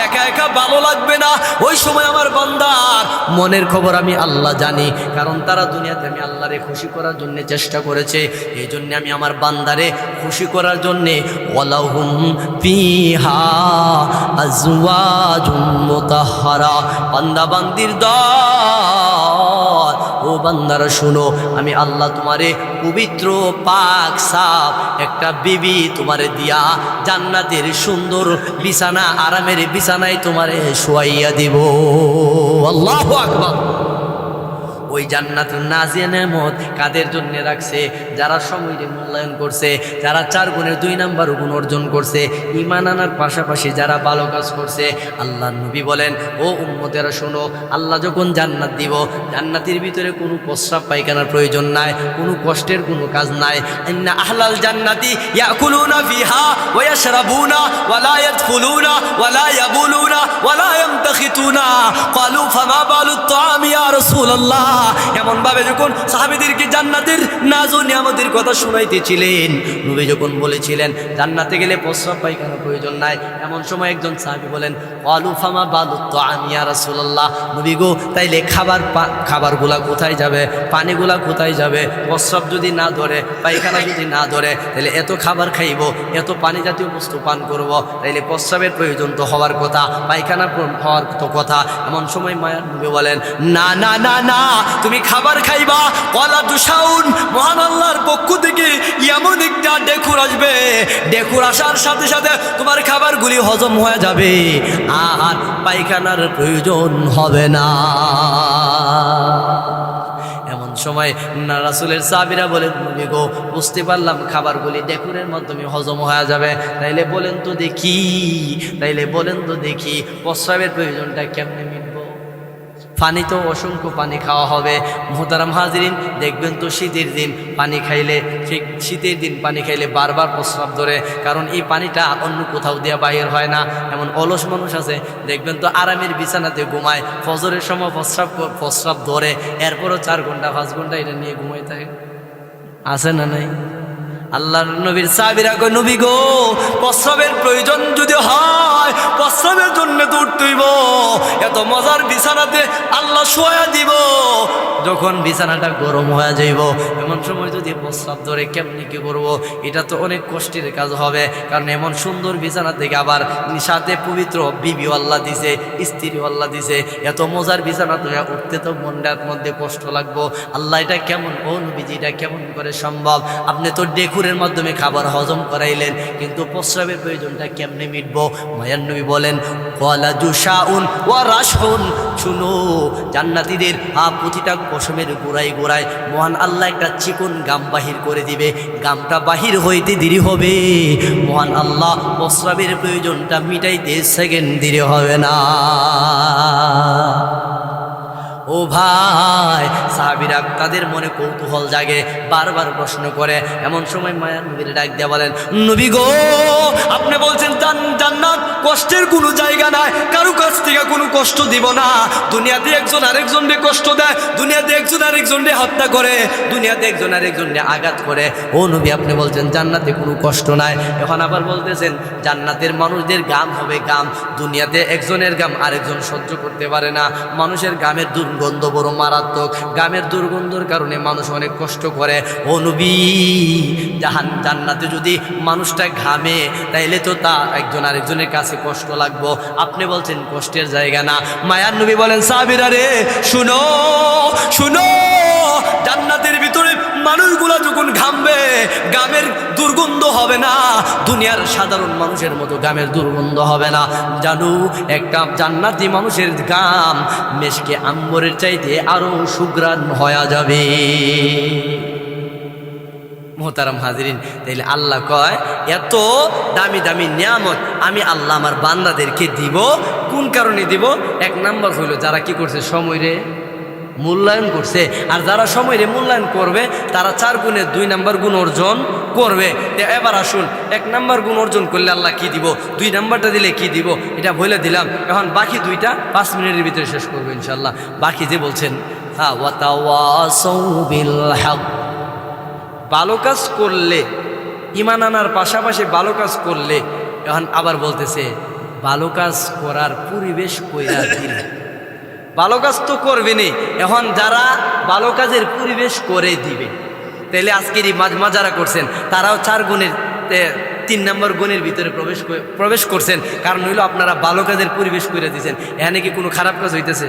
একা একা ভালো লাগবে না। ওই সময় আমার বান্দার মনের খবর আমি আল্লাহ জানি, কারণ তারা দুনিয়াতে আমি আল্লাহরে খুশি করার জন্য চেষ্টা করেছে। এই জন্য আমি আমার বান্দারে খুশি করার জন্যে ওয়ালাহুম ফিহা আজওয়াজুম মুতাহহারা, বান্দা বান্দির দল, ও বান্দারা শুনো, আমি আল্লাহ তোমারে পবিত্র পাক সাফ একটা বিবি তোমারে দিয়া জান্নাতের সুন্দর বিছানা, আরামের বিছানায় তোমারে শোয়াইয়া দিব। আল্লাহু আকবার। ওই জান্নাতুন নাজিয়া নেয়ামত কাদের জন্য রাখছে? যারা সময়কে মূল্যায়ন করছে, যারা 4 গুণের 2 নাম্বার গুণ অর্জন করছে, ঈমান আনার পাশাপাশি যারা ভালো কাজ করছে। আল্লাহ নবী বলেন, ও উম্মতেরা শোনো, আল্লাহ যখন জান্নাত দিব, জান্নাতের ভিতরে কোনো প্রস্রাব পায়খানার প্রয়োজন নাই, কোনো কষ্টের কোনো কাজ নাই। ইন্না আহলাল জান্নাতি ইয়াকুলুনা ফিহা ওয়া ইয়াশরাবুনা ওয়া লা ইয়াদখুলুনা ওয়া লা ইয়াবুলুনা ওয়া লা ইয়ামতাখিতুনা। ক্বালু ফামা বালুত তাআমি ইয়া রাসূলুল্লাহ। এমন ভাবে যখন সাহাবীদেরকে জান্নাতের নাজু নিয়ামতের কথা শুনাইতেছিলেন, নবী যখন বলেছিলেন জান্নাতে গেলে প্রস্রাব পায়খানা প্রয়োজন নাই, এমন সময় একজন সাহাবী বলেন, ক্বালু ফামা বালুত তাআমি ইয়া রাসূলুল্লাহ। নবী গো, তাইলে খাবারগুলা কোথায় যাবে? পানিগুলা কোথায় যাবে? প্রস্রাব যদি না ধরে, পায়খানা যদি না ধরে, তাহলে এত খাবার খাইব, এত পানি জাতীয় বস্তু পান করব, তাইলে প্রস্রাবের প্রয়োজন তো হওয়ার কথা, পায়খানা হওয়ার তো কথা। এমন সময় মায়ার নবী বলেন, না না না না, তুমি খাবার খাইবা। কলা দুশাউন, মহান আল্লাহর পক্ষ থেকে এমন একটা ডেকুর আসবে, ডেকুর আসার সাথে সাথে তোমার খাবারগুলি হজম হয়ে যাবে, আর পায়খানার প্রয়োজন হবে না। এমন সময় না রাসূলের সাহাবীরা বলেন, নবী গো, বুঝতে পারলাম খাবারগুলি ডেকুরের মাধ্যমে হজম হয়ে যাবে, তাইলে বলেন তো দেখি, তাইলে বলেন তো দেখি প্রস্রাবের প্রয়োজনটা কেমনে মিটবে? পানি তো অসংখ্য পানি খাওয়া হবে। মুহতারাম হাজিরিন, দেখবেন তো শীতের দিন পানি খাইলে, ঠিক শীতের দিন পানি খাইলে বারবার প্রস্রাব ধরে, কারণ এই পানিটা অন্য কোথাও দেওয়া বাহির হয় না। এমন অলস মানুষ আছে, দেখবেন তো আরামের বিছানাতে ঘুমায়, ফজরের সময় প্রস্রাব ধরে, এরপরও 4 ঘন্টা 5 ঘন্টা এটা নিয়ে ঘুমাই থাকে, আছে না নাই? আল্লাহর নবীর সাহাবীরা কয়, নবী গো, প্রস্রাবের প্রয়োজন যদি হয়, প্রস্রাবের জন্য তো উঠতেইব, এত মজার বিছানাতে আল্লাহ শোয়া দিব, যখন বিছানাটা গরম হয়ে যাইব, এমন সময় যদি প্রস্রাব ধরে কেমনি কি করব? এটা তো অনেক কষ্টের কাজ হবে, কারণ এমন সুন্দর বিছানা থেকে আবার সাথে পবিত্র বিবিও আল্লাহ দিছে, স্ত্রীও আল্লাহ দিছে, এত মজার বিছানা থেকে উঠতে তো মনটার মধ্যে কষ্ট লাগবো। আল্লাহ এটা কেমন, ও নবীজি, এটা কেমন করে সম্ভব? আপনি তো ডেকুরের মাধ্যমে খাবার হজম করাইলেন, কিন্তু প্রস্রাবের প্রয়োজনটা কেমনে মিটবো? মায়ার নবী বলেন, ওয়ালা জুশাউন ওয়া রাশহুন, শুনো, জান্নাতীদের প্রতিটা পশমের গোড়ায় গোড়ায় মহান আল্লাহ একটা চিকন গাম বাহির করে দিবে, গামটা বাহির হইতে দেরি হবে, মহান আল্লাহ প্রস্রাবের প্রয়োজনটা মিটাইতে সেকেন্ড দেরি হবে না। ও ও ভাই, সাহাবীরা তাদের মনে কৌতূহল জাগে, বারবার প্রশ্ন করে। এমন সময় মায়ার নবীর ডাক দিয়ে বলেন, নবী গো, আপনি বলছেন জান্নাত কষ্টের কোনো জায়গা নাই, কারো কাছ থেকে কোনো কষ্ট দিব না। দুনিয়াতে একজন আরেকজনকে কষ্ট দেয়, দুনিয়াতে একজন আরেকজনকে হত্যা করে, দুনিয়াতে একজন আরেকজনকে আঘাত করে। ও নবী, আপনি বলছেন জান্নাতে কোনো কষ্ট নাই, এখন আবার বলতেছেন জান্নাতের মানুষদের গাম হবে গাম। দুনিয়াতে একজনের গাম আরেকজন সহ্য করতে পারে না। মানুষের গামের দুর্গন্ধ বড় মারাত্মক, গামের দুর্গন্ধের কারণে মানুষ অনেক কষ্ট করে। ও নবী, জান্নাতে যদি মানুষটা ঘামে তাইলে তো তা একজন আরেকজনের কাছে কষ্ট লাগবো, আপনি বলছেন কষ্টের জায়গা না। মায়ার নবী বলেন, সাহাবীরা রে শুনো শুনো, জান্নাতের ভিতরে মানুষগুলা যখন ঘামবে গামের দুর্গন্ধ হবে না, দুনিয়ার সাধারণ মানুষের মতো গামের দুর্গন্ধ হবে না। জানো, একটা জান্নাতি মানুষের গাম মেশকে আম্বরের চাইতে আরো সুঘ্রাণ হয়ে যাবে। মোহতারাম হাজিরিন, তাইলে আল্লাহ কয় এত দামি দামি নিয়ামত আমি আল্লাহ আমার বান্দাদেরকে দিব। কোন কারণে দিব? এক নাম্বার হইল যারা কি করছে, সময়রে মূল্যায়ন করছে। আর যারা সময়রে মূল্যায়ন করবে তারা 4 গুণে 2 নাম্বার গুণ অর্জন করবে। এবার আসুন, 1 নাম্বার গুণ অর্জন করলে আল্লাহ কি দিব, 2 নাম্বারটা দিলে কি দিব, এটা বলে দিলাম। এখন বাকি 2টা 5 মিনিটের ভিতরে শেষ করবো ইনশাল্লাহ। বাকি যে বলছেন, হ্যাঁ, ওয়াতাওয়াসাউ বিল হক, ভালো কাজ করলে, ঈমান আনার পাশাপাশি ভালো কাজ করলে, এখন আবার বলতেছে ভালো কাজ করার পরিবেশ কইরা দিলে। ভালো কাজ তো করবেনি, এখন যারা ভালো কাজের পরিবেশ করে দিবে, তাহলে আজকের এই যারা করছেন তারাও 4 গুণের 3 নম্বর গুণের ভিতরে প্রবেশ করছেন। কারণ হইল আপনারা ভালো কাজের পরিবেশ করে দিয়েছেন। এখানে কি কোনো খারাপ কাজ হইতেছে?